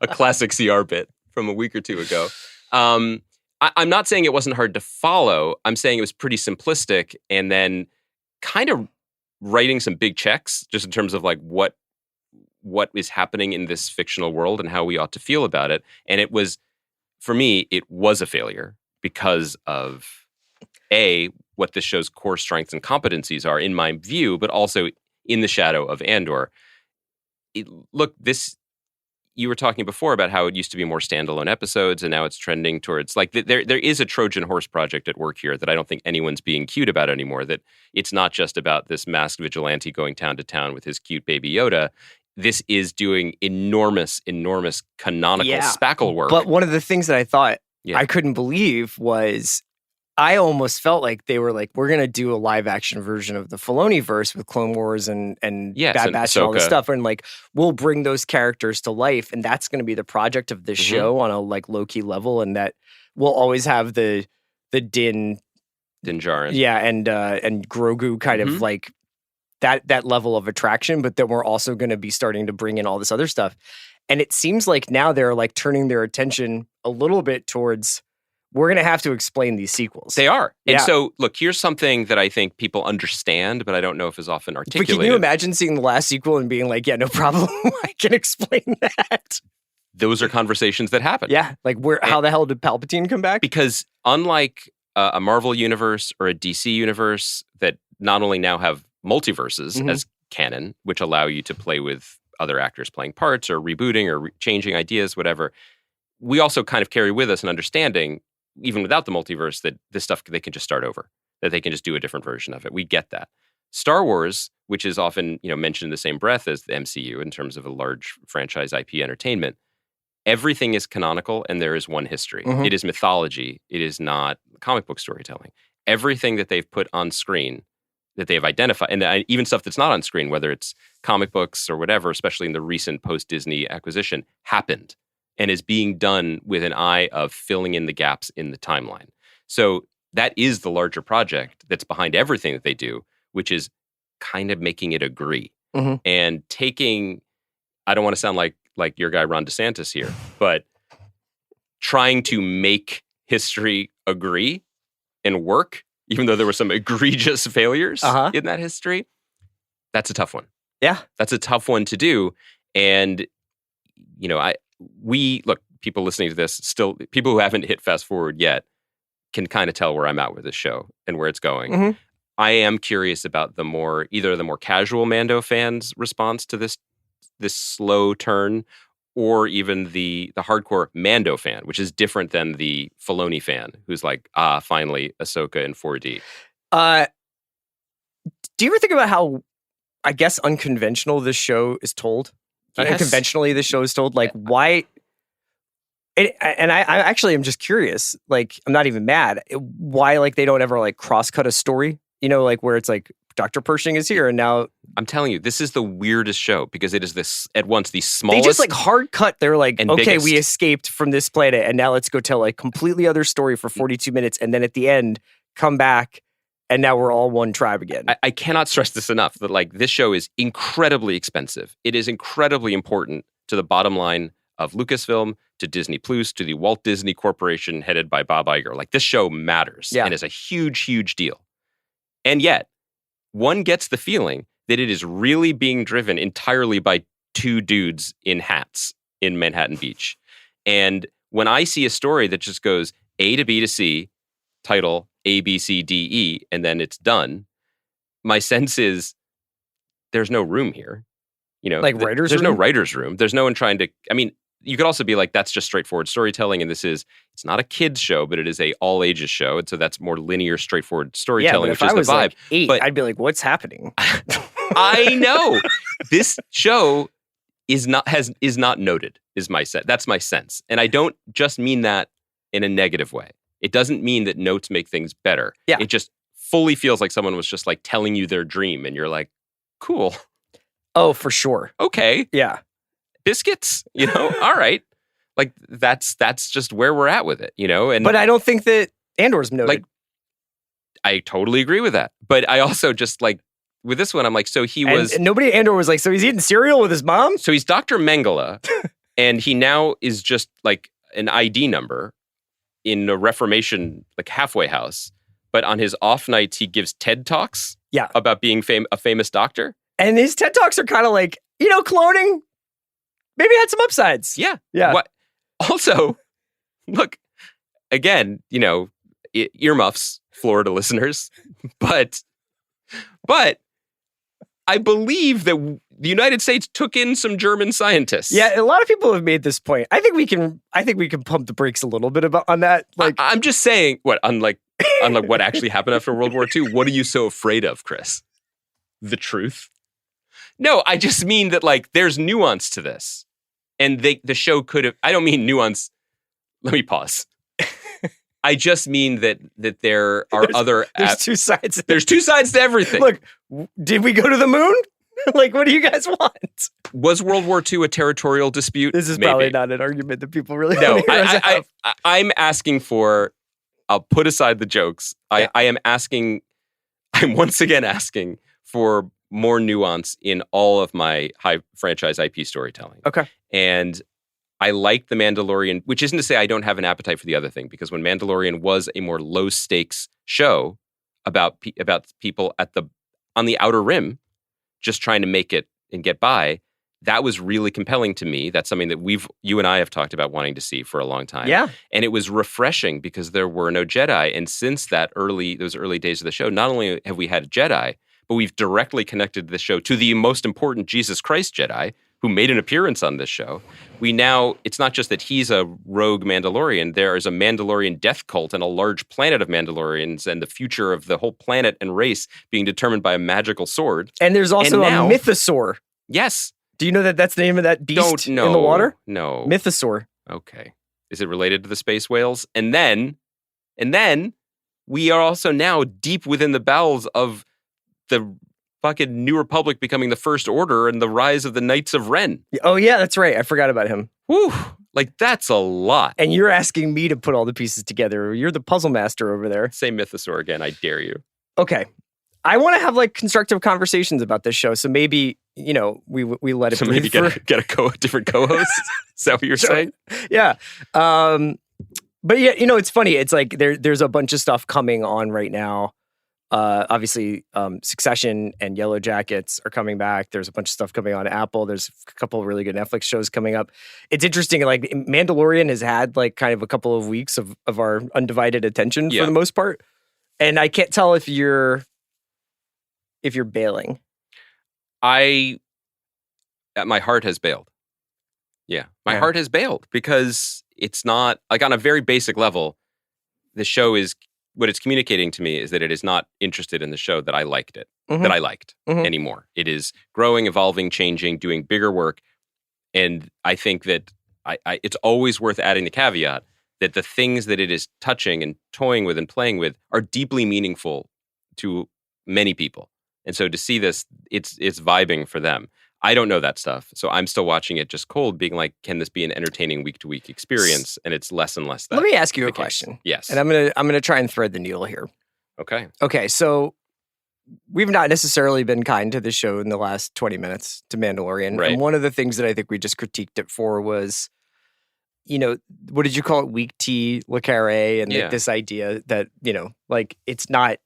a classic CR bit from a week or two ago. I'm not saying it wasn't hard to follow. I'm saying it was pretty simplistic, and then kind of writing some big checks just in terms of like what is happening in this fictional world and how we ought to feel about it. And it was, for me, it was a failure because of what this show's core strengths and competencies are, in my view, but also in the shadow of Andor. You were talking before about how it used to be more standalone episodes, and now it's trending towards like there is a Trojan horse project at work here that I don't think anyone's being cute about anymore. That it's not just about this masked vigilante going town to town with his cute baby Yoda. This is doing enormous canonical spackle work. But one of the things that I thought I couldn't believe was I almost felt like they were like, we're going to do a live action version of the Filoni-verse with Clone Wars and Bad Batch and all this stuff. And like, we'll bring those characters to life. And that's going to be the project of this show on a like low key level. And that we'll always have the Din Djarin. Yeah. And Grogu kind of like that level of attraction, but then we're also going to be starting to bring in all this other stuff. And it seems like now they're like turning their attention a little bit towards, we're going to have to explain these sequels. They are. And so, look, here's something that I think people understand, but I don't know if is often articulated. But can you imagine seeing the last sequel and being like, yeah, no problem. I can explain that. Those are conversations that happen. Yeah. Like, how the hell did Palpatine come back? Because unlike a Marvel universe or a DC universe that not only now have multiverses as canon, which allow you to play with other actors playing parts or rebooting or changing ideas, whatever, we also kind of carry with us an understanding, even without the multiverse, that this stuff they can just start over, that they can just do a different version of it. We get that. Star Wars, which is often mentioned in the same breath as the MCU in terms of a large franchise IP entertainment, everything is canonical and there is one history. It is mythology. It is not comic book storytelling. Everything that they've put on screen, that they've identified, and even stuff that's not on screen, whether it's comic books or whatever, especially in the recent post-Disney acquisition, happened and is being done with an eye of filling in the gaps in the timeline. So that is the larger project that's behind everything that they do, which is kind of making it agree. And taking, I don't want to sound like your guy Ron DeSantis here, but trying to make history agree and work, even though there were some egregious failures in that history, that's a tough one. Yeah. That's a tough one to do. And, look, people listening to this, still, people who haven't hit fast forward yet can kind of tell where I'm at with this show and where it's going. I am curious about either the more casual Mando fans' response to this slow turn, or even the hardcore Mando fan, which is different than the Filoni fan, who's like, finally, Ahsoka in 4D. Do you ever think about how, I guess, unconventional this show is told? Yes. Unconventionally, this show is told. Like, why And I actually am just curious. Like, I'm not even mad. Why, like, they don't ever like cross-cut a story? You know, like where it's like Dr. Pershing is here, and now I'm telling you, this is the weirdest show because it is this at once the smallest. They just like hard cut. They're like, okay, biggest. We escaped from this planet, and now let's go tell like completely other story for 42 minutes, and then at the end, come back, and now we're all one tribe again. I cannot stress this enough that like this show is incredibly expensive. It is incredibly important to the bottom line of Lucasfilm, to Disney Plus, to the Walt Disney Corporation headed by Bob Iger. Like this show matters and is a huge, huge deal. And yet, one gets the feeling that it is really being driven entirely by two dudes in hats in Manhattan Beach. And when I see a story that just goes A to B to C, title A, B, C, D, E, and then it's done, my sense is there's no room here. You know, like writer's there's room? no writer's room. There's no one trying to, I mean, you could also be like, that's just straightforward storytelling. And it's not a kid's show, but it is a all ages show. And so that's more linear, straightforward storytelling, yeah, which if is I was the vibe. Like 8, but I'd be like, what's happening? I know this show is not noted is my sense. That's my sense. And I don't just mean that in a negative way. It doesn't mean that notes make things better. Yeah. It just fully feels like someone was just like telling you their dream. And you're like, cool. Oh, for sure. Okay. Yeah. Biscuits, you know, all right. Like that's just where we're at with it, you know? And but I don't think that Andor's noted. Like, I totally agree with that. But I also just like, with this one, I'm like, so he was... And nobody at Andor was like, so he's eating cereal with his mom? So he's Dr. Mengele, and he now is just like an ID number in a Reformation, like halfway house. But on his off nights, he gives TED Talks about being a famous doctor. And his TED Talks are kind of like, you know, cloning maybe had some upsides. Yeah. Yeah. What? Also, look, again, you know, earmuffs, Florida listeners, but I believe that the United States took in some German scientists. Yeah, a lot of people have made this point. I think we can pump the brakes a little bit on that. Like, I'm just saying, unlike what actually happened after World War II, what are you so afraid of, Chris? The truth? No, I just mean that like there's nuance to this. And the show could have, I don't mean nuance. Let me pause. I just mean that there are there's two sides. There's two sides to everything. Look, did we go to the moon? Like, what do you guys want? Was World War II a territorial dispute? This is Maybe. probably not an argument that people really no, want to hear us have. I'm asking for, I'll put aside the jokes. Yeah. I'm once again asking for more nuance in all of my high franchise IP storytelling. Okay. And I like The Mandalorian, which isn't to say I don't have an appetite for the other thing, because when Mandalorian was a more low stakes show about people on the outer rim, just trying to make it and get by, that was really compelling to me. That's something that you and I have talked about wanting to see for a long time. Yeah. And it was refreshing because there were no Jedi. And since those early days of the show, not only have we had a Jedi, but we've directly connected the show to the most important Jesus Christ Jedi, who made an appearance on this show. It's not just that he's a rogue Mandalorian, there is a Mandalorian death cult and a large planet of Mandalorians, and the future of the whole planet and race being determined by a magical sword. And there's also a mythosaur. Yes. Do you know that that's the name of that beast in the water? No. Mythosaur. Okay. Is it related to the space whales? And then we are also now deep within the bowels of the fucking New Republic becoming the First Order and the rise of the Knights of Ren. Oh, yeah, that's right. I forgot about him. Whew. Like, that's a lot. And you're asking me to put all the pieces together. You're the puzzle master over there. Say Mythosaur again. I dare you. Okay. I want to have, like, constructive conversations about this show. So maybe, you know, we let it so maybe get a different co-host? Is that what you're saying? Yeah. But, yeah, you know, it's funny. It's like there's a bunch of stuff coming on right now. Obviously, Succession and Yellow Jackets are coming back. There's a bunch of stuff coming on Apple. There's a couple of really good Netflix shows coming up. It's interesting. Like Mandalorian has had like kind of a couple of weeks of our undivided attention for the most part. And I can't tell if you're bailing. My heart has bailed. Yeah. My heart has bailed because it's not like on a very basic level, the show is, what it's communicating to me is that it is not interested in the show that I liked anymore. It is growing, evolving, changing, doing bigger work. And I think that it's always worth adding the caveat that the things that it is touching and toying with and playing with are deeply meaningful to many people. And so to see this, it's vibing for them. I don't know that stuff, so I'm still watching it just cold, being like, can this be an entertaining week-to-week experience? And it's less and less that. Let me ask you a question. Yes. And I'm gonna try and thread the needle here. Okay. Okay, so we've not necessarily been kind to the show in the last 20 minutes to Mandalorian. Right. And one of the things that I think we just critiqued it for was, what did you call it? Weak tea, le carré, and this idea that, like it's not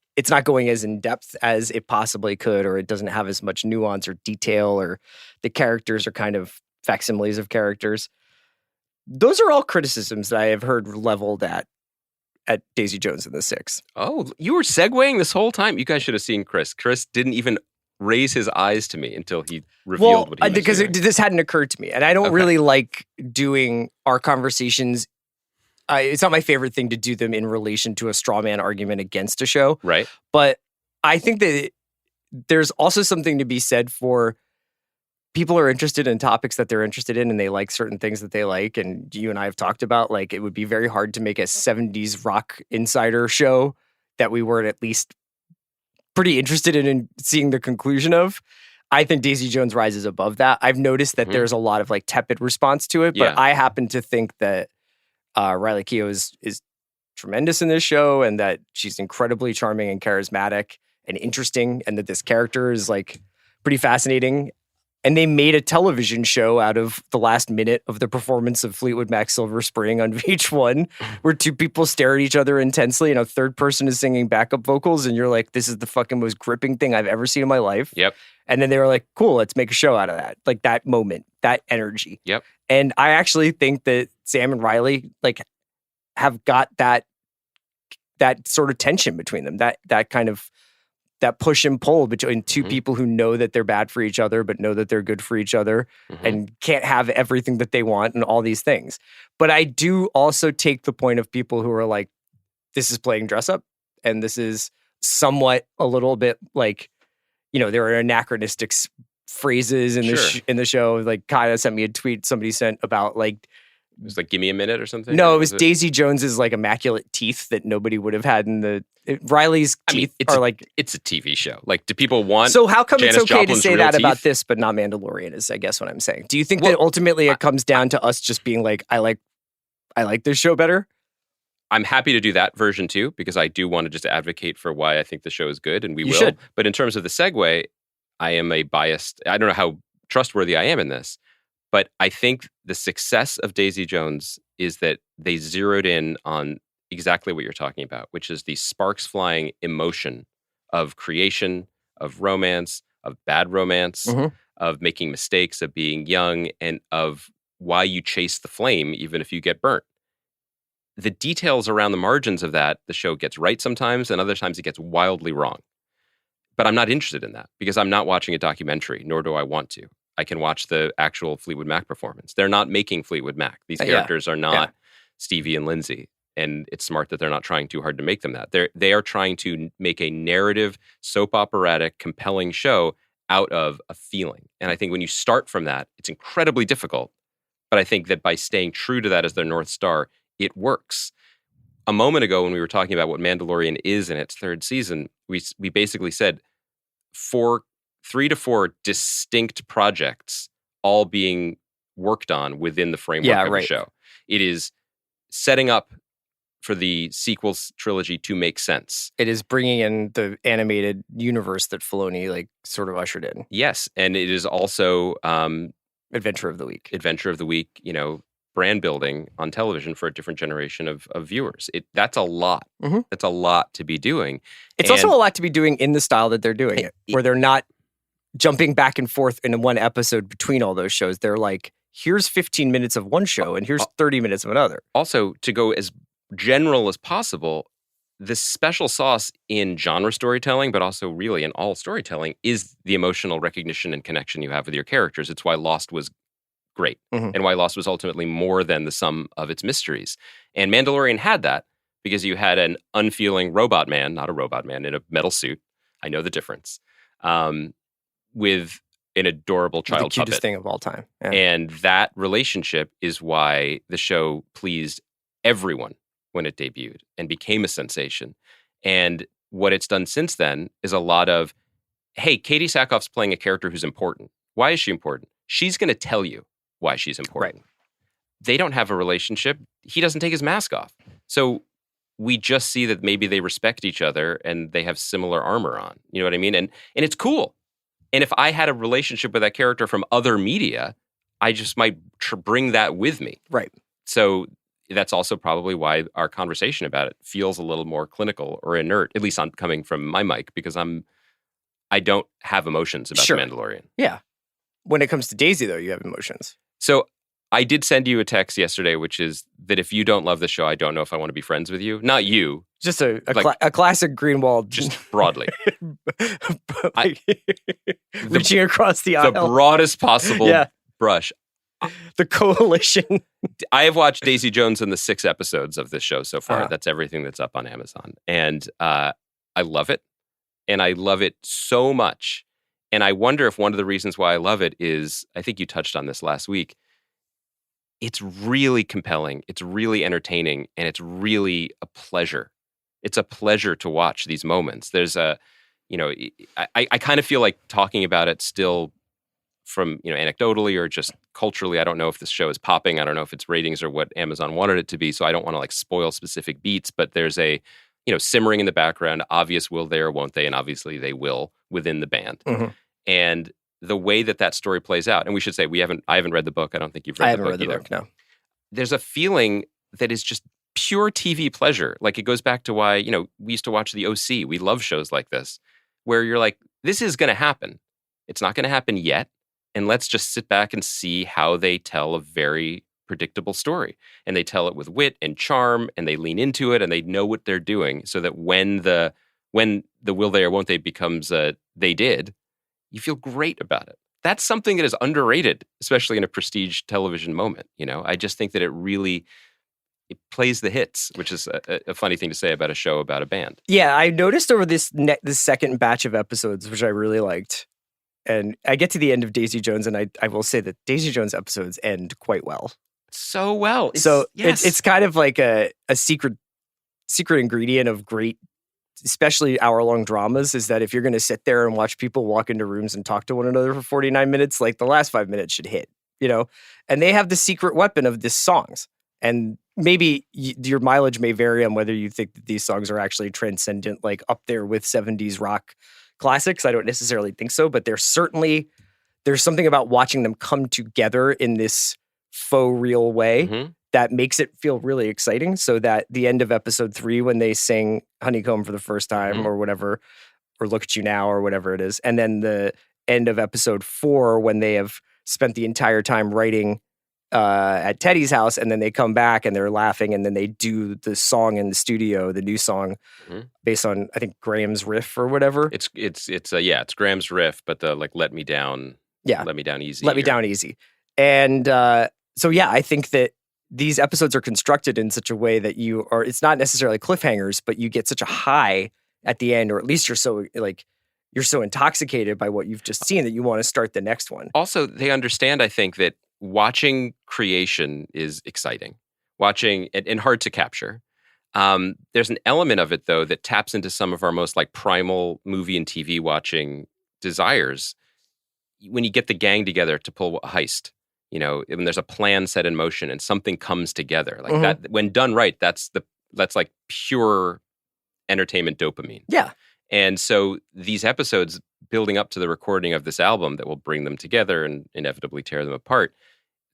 going as in depth as it possibly could, or it doesn't have as much nuance or detail, or the characters are kind of facsimiles of characters. Those are all criticisms that I have heard leveled at Daisy Jones and the Six. Oh, you were segueing this whole time. You guys should have seen Chris. Chris didn't even raise his eyes to me until he revealed what he was because doing. This hadn't occurred to me, and I don't really like doing our conversations. It's not my favorite thing to do them in relation to a straw man argument against a show. Right. But I think that there's also something to be said for people are interested in topics that they're interested in, and they like certain things that they like. And you and I have talked about, like, it would be very hard to make a 70s rock insider show that we weren't at least pretty interested in seeing the conclusion of. I think Daisy Jones rises above that. I've noticed that there's a lot of like tepid response to it, but I happen to think that Riley Keough is tremendous in this show, and that she's incredibly charming and charismatic and interesting, and that this character is like pretty fascinating. And they made a television show out of the last minute of the performance of Fleetwood Mac Silver Spring on VH1, where two people stare at each other intensely and a third person is singing backup vocals, and you're like, this is the fucking most gripping thing I've ever seen in my life. Yep. And then they were like, cool, let's make a show out of that. Like that moment, that energy. Yep. And I actually think that Sam and Riley like have got that sort of tension between them, that kind of that push and pull between two people who know that they're bad for each other, but know that they're good for each other and can't have everything that they want and all these things. But I do also take the point of people who are like, this is playing dress up, and this is somewhat a little bit like, there are anachronistic phrases in the show. Like Kaya sent me a tweet somebody sent about like, it was like, give me a minute or something? No, it was Daisy Jones's like immaculate teeth that nobody would have had in the... Riley's teeth are like... It's a TV show. Like, do people want... So how come Janis it's okay Joplin's to say real that teeth? about this, but not Mandalorian is, I guess, what I'm saying. Do you think that ultimately it comes down to us just being like, I like this show better? I'm happy to do that version too, because I do want to just advocate for why I think the show is good, and we will. Should. But in terms of the segue, I am a biased... I don't know how trustworthy I am in this, but I think the success of Daisy Jones is that they zeroed in on exactly what you're talking about, which is the sparks flying emotion of creation, of romance, of bad romance, of making mistakes, of being young, and of why you chase the flame even if you get burnt. The details around the margins of that, the show gets right sometimes, and other times it gets wildly wrong. But I'm not interested in that because I'm not watching a documentary, nor do I want to. I can watch the actual Fleetwood Mac performance. They're not making Fleetwood Mac. These characters are not Stevie and Lindsay. And it's smart that they're not trying too hard to make them that. They are trying to make a narrative, soap operatic, compelling show out of a feeling. And I think when you start from that, it's incredibly difficult. But I think that by staying true to that as their North Star, it works. A moment ago, when we were talking about what Mandalorian is in its third season, we basically said 3 to 4 distinct projects all being worked on within the framework of the show. It is setting up for the sequels trilogy to make sense. It is bringing in the animated universe that Filoni like sort of ushered in. Yes, and it is also Adventure of the Week. Adventure of the Week, brand building on television for a different generation of viewers. That's a lot. That's a lot to be doing. It's also a lot to be doing in the style that they're doing it, where they're not jumping back and forth in one episode between all those shows. They're like, here's 15 minutes of one show and here's 30 minutes of another. Also, to go as general as possible, the special sauce in genre storytelling, but also really in all storytelling, is the emotional recognition and connection you have with your characters. It's why Lost was great and why Lost was ultimately more than the sum of its mysteries. And Mandalorian had that because you had an unfeeling robot man, not a robot man in a metal suit. I know the difference. With an adorable child the cutest puppet. thing of all time. Yeah. And that relationship is why the show pleased everyone when it debuted and became a sensation. And what it's done since then is a lot of, hey, Katie Sackhoff's playing a character who's important. Why is she important? She's going to tell you why she's important. Right. They don't have a relationship. He doesn't take his mask off. So we just see that maybe they respect each other and they have similar armor on. You know what I mean? And it's cool. And if I had a relationship with that character from other media, I just might bring that with me. Right. So that's also probably why our conversation about it feels a little more clinical or inert, at least on coming from my mic, because I don't have emotions about Sure. The Mandalorian. Yeah. When it comes to Daisy, though, you have emotions. So I did send you a text yesterday, which is that if you don't love the show, I don't know if I want to be friends with you. Not you. Just a classic Greenwald. Just broadly. Reaching across the aisle. The broadest possible brush. The coalition. I have watched Daisy Jones in the 6 episodes of this show so far. Uh-huh. That's everything that's up on Amazon. And I love it. And I love it so much. And I wonder if one of the reasons why I love it is, I think you touched on this last week, it's really compelling, it's really entertaining, and it's really a pleasure. It's a pleasure to watch these moments. There's a, I kind of feel like talking about it still from, anecdotally or just culturally. I don't know if this show is popping. I don't know if it's ratings or what Amazon wanted it to be. So I don't want to like spoil specific beats, but there's a, simmering in the background, obvious will they or won't they, and obviously they will within the band. Mm-hmm. And the way that story plays out, and we should say I haven't read the book. I don't think you've read the book either. I haven't read the book, no. There's a feeling that is just pure TV pleasure. Like it goes back to why, we used to watch The OC. We love shows like this, where you're like, this is going to happen. It's not going to happen yet. And let's just sit back and see how they tell a very predictable story. And they tell it with wit and charm, and they lean into it, and they know what they're doing, so that when the will they or won't they becomes they did, you feel great about it. That's something that is underrated, especially in a prestige television moment. I just think that it plays the hits, which is a funny thing to say about a show about a band. Yeah, I noticed over this second batch of episodes, which I really liked, and I get to the end of Daisy Jones, and I will say that Daisy Jones episodes end quite well. So well. It's kind of like a secret ingredient of great, especially hour-long dramas, is that if you're going to sit there and watch people walk into rooms and talk to one another for 49 minutes, like the last 5 minutes should hit, And they have the secret weapon of these songs. And maybe your mileage may vary on whether you think that these songs are actually transcendent, like up there with 70s rock classics. I don't necessarily think so, but there's something about watching them come together in this faux real way that makes it feel really exciting. So that the end of episode 3, when they sing Honeycomb for the first time or whatever, or Look at You Now or whatever it is. And then the end of episode 4, when they have spent the entire time writing at Teddy's house, and then they come back and they're laughing, and then they do the song in the studio, the new song based on, I think, Graham's riff or whatever. It's Graham's riff, but the like Let Me Down Easy. Let Me Down Easy. And so I think that these episodes are constructed in such a way that it's not necessarily cliffhangers, but you get such a high at the end, or at least you're so intoxicated by what you've just seen that you want to start the next one. Also, they understand, I think, that watching creation is exciting. Watching and hard to capture. There's an element of it, though, that taps into some of our most like primal movie and TV watching desires. When you get the gang together to pull a heist, when there's a plan set in motion and something comes together like that, when done right, that's like pure entertainment dopamine. Yeah. And so these episodes building up to the recording of this album that will bring them together and inevitably tear them apart,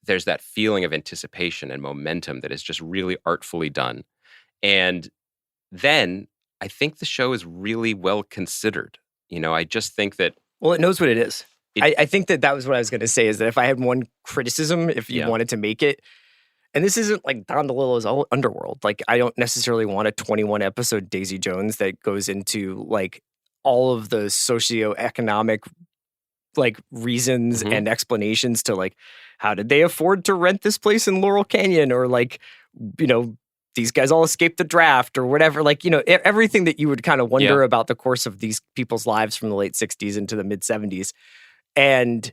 there's that feeling of anticipation and momentum that is just really artfully done. And then I think the show is really well considered. I just think that... Well, it knows what it is. I think that was what I was going to say, is that if I had one criticism, if you wanted to make it, and this isn't like Don DeLillo's Underworld. Like, I don't necessarily want a 21 episode Daisy Jones that goes into like all of the socioeconomic like reasons and explanations to like, how did they afford to rent this place in Laurel Canyon? Or like, these guys all escaped the draft or whatever. Like, everything that you would kind of wonder about the course of these people's lives from the late 60s into the mid 70s. And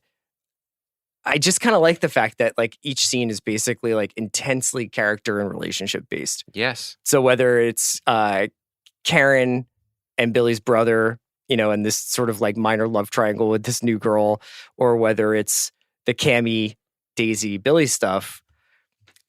I just kind of like the fact that like each scene is basically like intensely character and relationship based. Yes. So whether it's Karen and Billy's brother, and this sort of like minor love triangle with this new girl, or whether it's the Cammy, Daisy, Billy stuff,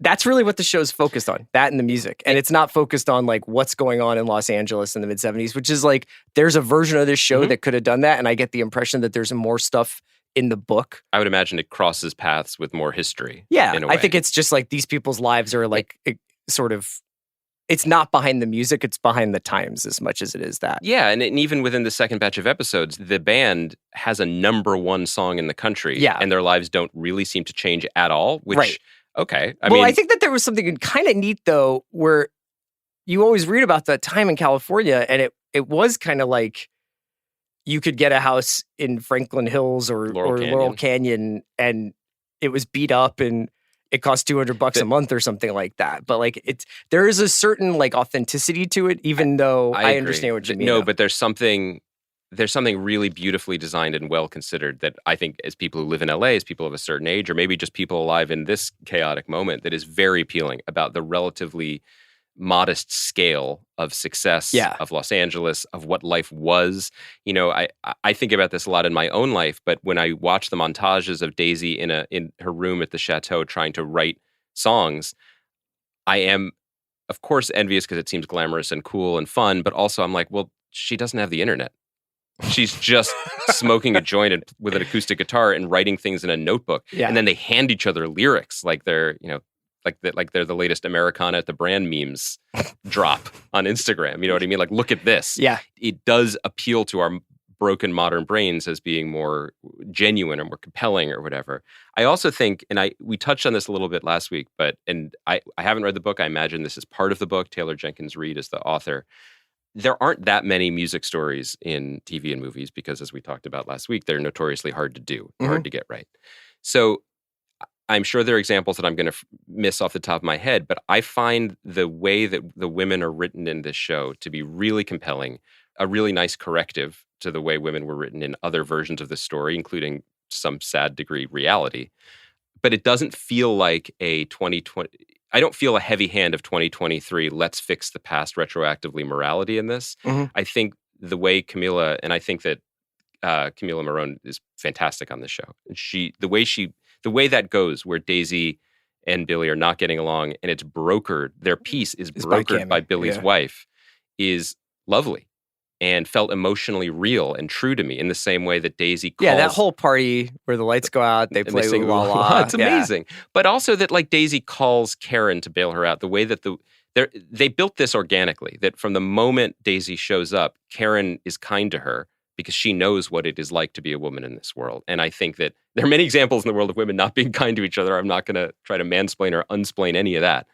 that's really what the show's focused on, that and the music. And it's not focused on like what's going on in Los Angeles in the mid-70s, which is like, there's a version of this show that could have done that. And I get the impression that there's more stuff in the book. I would imagine it crosses paths with more history. Yeah, in a way. I think it's just like these people's lives are like sort of, it's not behind the music, it's behind the times as much as it is that. Yeah, and even within the second batch of episodes, the band has a number one song in the country. Yeah. And their lives don't really seem to change at all, which, right. Okay. I think that there was something kind of neat, though, where you always read about that time in California, and it was kind of like you could get a house in Franklin Hills or Laurel Canyon, and it was beat up, and it cost $200 a month or something like that. But like there is a certain like authenticity to it, even though I understand what you mean. No, but there's something really beautifully designed and well considered that I think as people who live in LA, as people of a certain age, or maybe just people alive in this chaotic moment, that is very appealing about the relatively modest scale of success of Los Angeles, of what life was. I think about this a lot in my own life, but when I watch the montages of Daisy in her room at the chateau trying to write songs, I am, of course, envious because it seems glamorous and cool and fun, but also I'm like, well, she doesn't have the internet. She's just smoking a joint with an acoustic guitar and writing things in a notebook. Yeah. And then they hand each other lyrics like they're, like they're the latest Americana at the brand memes drop on Instagram. You know what I mean? Like, look at this. Yeah. It does appeal to our broken modern brains as being more genuine or more compelling or whatever. I also think, and we touched on this a little bit last week, and I haven't read the book. I imagine this is part of the book. Taylor Jenkins Reid is the author. There aren't that many music stories in TV and movies because, as we talked about last week, they're notoriously hard to do, hard to get right. So I'm sure there are examples that I'm going to miss off the top of my head, but I find the way that the women are written in this show to be really compelling, a really nice corrective to the way women were written in other versions of the story, including some sad degree reality. But it doesn't feel like a 2020... I don't feel a heavy hand of 2023, let's fix the past retroactively morality in this. I think the way Camila, and I think that Camila Morone is fantastic on this show. The way that goes, where Daisy and Billy are not getting along, and it's brokered, their peace is brokered by Billy's wife, is lovely and felt emotionally real and true to me in the same way that Daisy calls... Yeah, that whole party where the lights go out, they play La La. It's amazing. But also that like Daisy calls Karen to bail her out, the way that they built this organically, that from the moment Daisy shows up, Karen is kind to her because she knows what it is like to be a woman in this world. And I think that there are many examples in the world of women not being kind to each other. I'm not going to try to mansplain or unsplain any of that.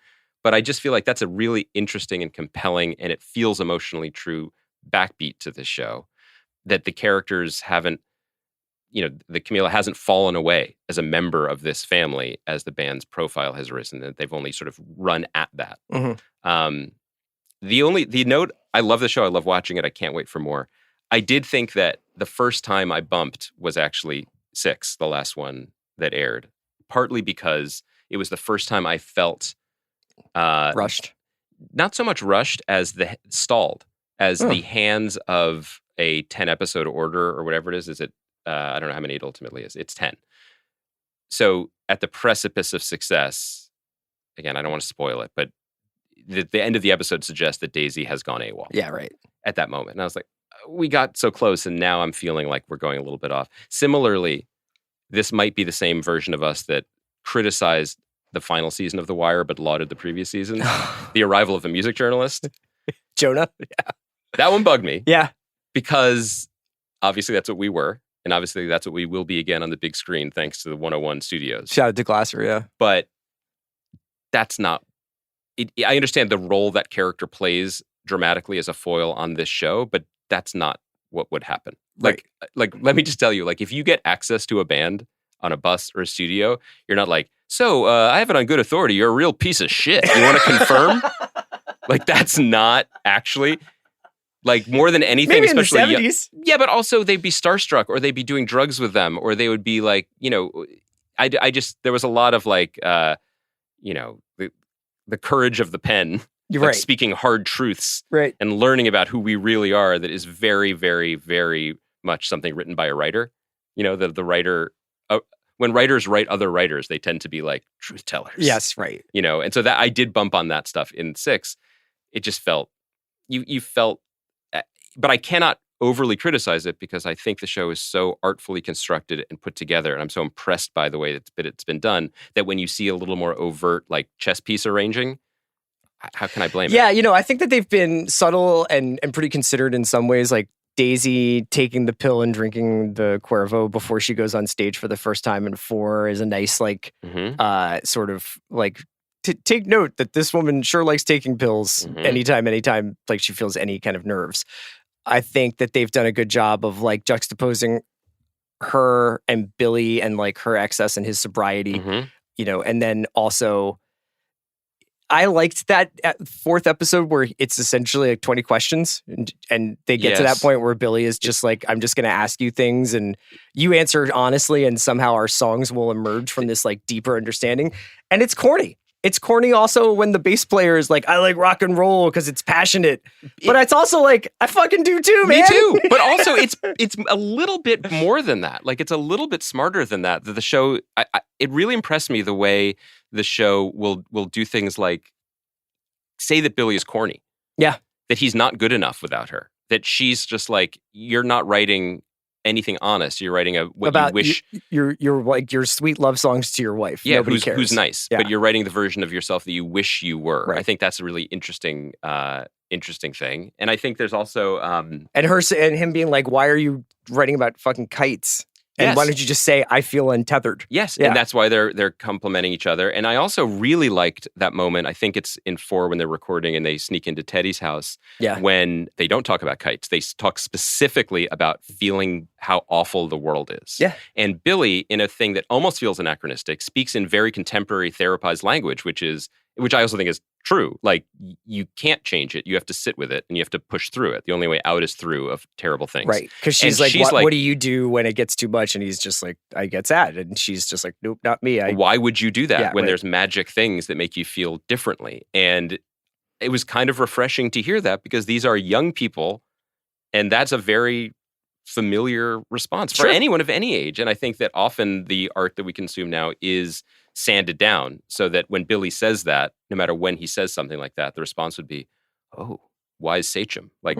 But I just feel like that's a really interesting and compelling, and it feels emotionally true backbeat to this show, that the characters haven't, the Camila hasn't fallen away as a member of this family as the band's profile has risen, that they've only sort of run at that. The note, I love the show, I love watching it, I can't wait for more. I did think that the first time I bumped was actually 6, the last one that aired, partly because it was the first time I felt rushed. Not so much rushed as stalled. As the hands of a 10-episode order or whatever it is it, I don't know how many it ultimately is. It's 10. So at the precipice of success, again, I don't want to spoil it, but the end of the episode suggests that Daisy has gone AWOL. Yeah, right. At that moment. And I was like, we got so close, and now I'm feeling like we're going a little bit off. Similarly, this might be the same version of us that criticized the final season of The Wire but lauded the previous season. The arrival of a music journalist. Jonah? Yeah. That one bugged me. Yeah. Because obviously that's what we were. And obviously that's what we will be again on the big screen thanks to the 101 studios. Shout out to Glasser, yeah. But that's not... I understand the role that character plays dramatically as a foil on this show, but that's not what would happen. Like, let me just tell you, like, if you get access to a band on a bus or a studio, you're not like, so I have it on good authority, you're a real piece of shit. You want to confirm? Like, that's not actually... Like more than anything, Maybe in the especially 70s. Yeah, but also they'd be starstruck, or they'd be doing drugs with them, or they would be like, I just there was a lot of like, the courage of the pen, You're like right. speaking hard truths, Right. and learning about who we really are. That is very, very, very much something written by a writer. The writer. When writers write other writers, they tend to be like truth tellers. Yes, right. And so that I did bump on that stuff in 6. It just felt you felt, but I cannot overly criticize it because I think the show is so artfully constructed and put together, and I'm so impressed by the way that it's been done, that when you see a little more overt like chess piece arranging, how can I blame it? Yeah, I think that they've been subtle and pretty considered in some ways, like Daisy taking the pill and drinking the Cuervo before she goes on stage for the first time in 4 is a nice, like, sort of like, take note that this woman sure likes taking pills anytime, like she feels any kind of nerves. I think that they've done a good job of like juxtaposing her and Billy and like her excess and his sobriety, and then also I liked that 4th episode where it's essentially like 20 questions and they get to that point where Billy is just like, I'm just going to ask you things and you answer honestly and somehow our songs will emerge from this like deeper understanding. And it's corny. It's corny also when the bass player is like, I like rock and roll because it's passionate. But it's also like, I fucking do too, man. Me too. But also it's a little bit more than that. Like it's a little bit smarter than that. The show, it really impressed me the way the show will do things like say that Billy is corny. Yeah. That he's not good enough without her. That she's just like, you're not writing anything honest. You're writing what you wish. You're like your sweet love songs to your wife. Yeah, Nobody cares. Who's nice. Yeah. But you're writing the version of yourself that you wish you were. Right. I think that's a really interesting thing. And I think there's also and him being like, why are you writing about fucking kites? And why don't you just say, I feel untethered? Yes, yeah. And that's why they're complimenting each other. And I also really liked that moment. I think it's in 4 when they're recording and they sneak into Teddy's house. Yeah. When they don't talk about kites. They talk specifically about feeling how awful the world is. Yeah. And Billy, in a thing that almost feels anachronistic, speaks in very contemporary therapized language, which I also think is true. Like, you can't change it. You have to sit with it and you have to push through it. The only way out is through of terrible things. Right. Because she's like, what do you do when it gets too much? And he's just like, I get sad. And she's just like, nope, not me. Why would you do that when right. there's magic things that make you feel differently? And it was kind of refreshing to hear that because these are young people and that's a very familiar response for anyone of any age. And I think that often the art that we consume now is sanded down so that when Billy says that, no matter when he says something like that, the response would be, oh, wise sachem. Like,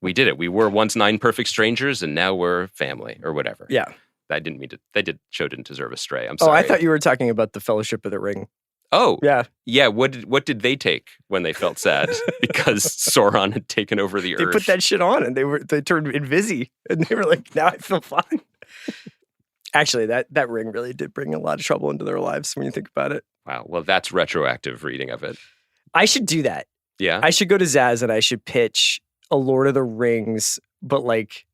we did it. We were once 9 perfect strangers and now we're family or whatever. Yeah. I didn't mean to, show didn't deserve a stray. I'm sorry. Oh, I thought you were talking about the Fellowship of the Ring. Oh. Yeah. Yeah. What did they take when they felt sad because Sauron had taken over the earth? They put that shit on and they turned invisi and they were like, now I feel fine. Actually, that ring really did bring a lot of trouble into their lives when you think about it. Wow. Well, that's retroactive reading of it. I should do that. Yeah. I should go to Zaz and I should pitch a Lord of the Rings, but like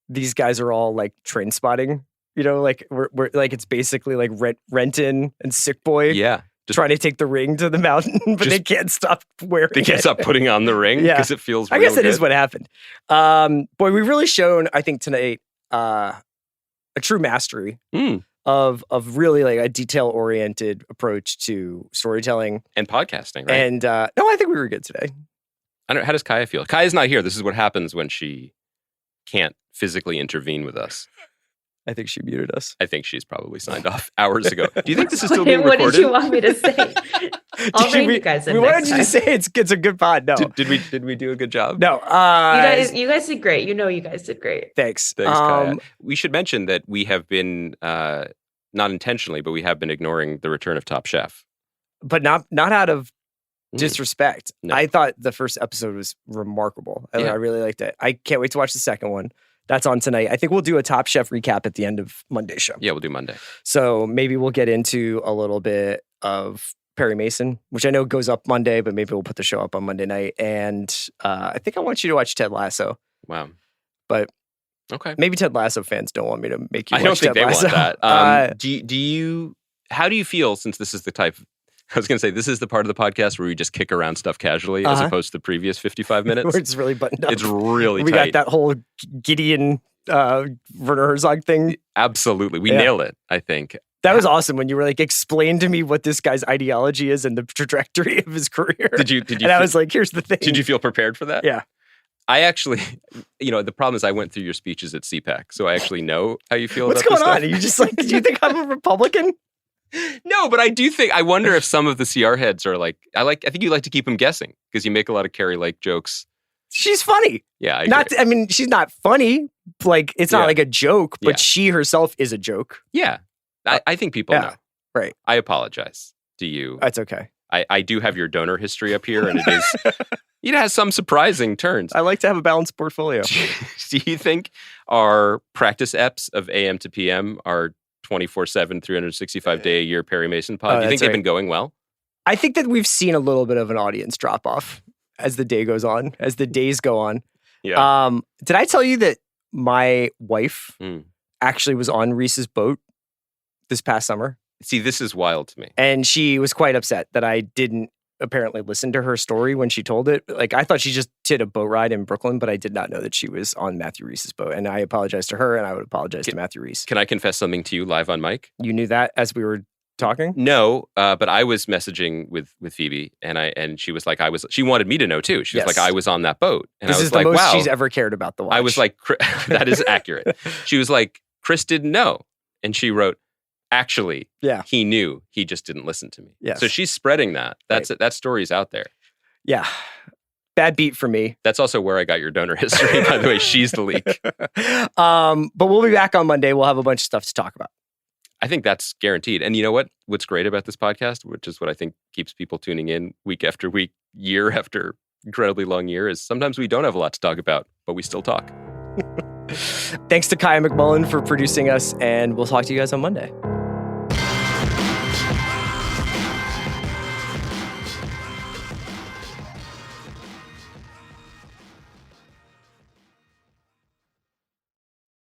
these guys are all like train spotting. Like we're like it's basically like Renton and Sick Boy. Yeah. Just trying to take the ring to the mountain, but they can't stop wearing it. They can't stop putting on the ring because it feels real I guess it good. is what happened. Boy, we've really shown, I think, tonight a true mastery of really like a detail-oriented approach to storytelling. And podcasting, right? And no, I think we were good today. I don't know. How does Kaya feel? Kaya's not here. This is what happens when she can't physically intervene with us. I think she muted us. I think she's probably signed off hours ago. Do you think this is still being What recorded? did you want me to say? I'll rein you guys in. We next wanted you to say it's a good pod. No, did we do a good job? No, you guys did great. You guys did great. Thanks, Kaya. We should mention that we have been not intentionally, but we have been ignoring the return of Top Chef, but not out of disrespect. No. I thought the first episode was remarkable. I really liked it. I can't wait to watch the second one. That's on tonight. I think we'll do a Top Chef recap at the end of Monday's show. Yeah, we'll do Monday. So maybe we'll get into a little bit of Perry Mason, which I know goes up Monday, but maybe we'll put the show up on Monday night. And I think I want you to watch Ted Lasso. Wow. But okay, maybe Ted Lasso fans don't want me to make you watch I don't think Ted they Lasso. want that. Do you? How do you feel, since this is the type I was going to say, this is the part of the podcast where we just kick around stuff casually as opposed to the previous 55 minutes. Where it's really buttoned up. It's really we tight. got that whole Gideon Werner Herzog thing. Absolutely. We nailed it, I think. That was awesome when you were like, explain to me what this guy's ideology is and the trajectory of his career. Did you? I was like, here's the thing. Did you feel prepared for that? Yeah. I actually, the problem is I went through your speeches at CPAC, so I actually know how you feel What's about this going on? stuff. Are you just like, do you think I'm a Republican? No, but I wonder if some of the CR heads are like, I think you like to keep them guessing because you make a lot of Carrie Lake jokes. She's funny. Yeah, I agree. She's not funny. Like, it's not like a joke, but she herself is a joke. Yeah. I think people know. Right. I apologize to you. That's okay. I do have your donor history up here, and it has some surprising turns. I like to have a balanced portfolio. Do you think our practice eps of AM to PM are 24/7, 365-day-a-year Perry Mason pod? Do you think they've been going well? I think that we've seen a little bit of an audience drop off as the day goes on, as the days go on. Yeah. Did I tell you that my wife actually was on Reese's boat this past summer? See, this is wild to me. And she was quite upset that I didn't apparently listen to her story when she told it. Like, I thought she just did a boat ride in Brooklyn, but I did not know that she was on Matthew Reese's boat. And I apologize to her, and I would apologize to Matthew Reese. Can I confess something to you live on mic? You knew that as we were talking? No, but I was messaging with Phoebe, and she was like, she wanted me to know too. She was like, I was on that boat. And this I was is the like, most wow. she's ever cared about the watch. I was like, that is accurate. She was like, Chris didn't know. And she wrote, actually, he knew. He just didn't listen to me. Yes. So she's spreading that. That story's out there. Yeah. Bad beat for me. That's also where I got your donor history, by the way. She's the leak. But we'll be back on Monday. We'll have a bunch of stuff to talk about. I think that's guaranteed. And you know what? What's great about this podcast, which is what I think keeps people tuning in week after week, year after incredibly long year, is sometimes we don't have a lot to talk about, but we still talk. Thanks to Kaya McMullen for producing us, and we'll talk to you guys on Monday.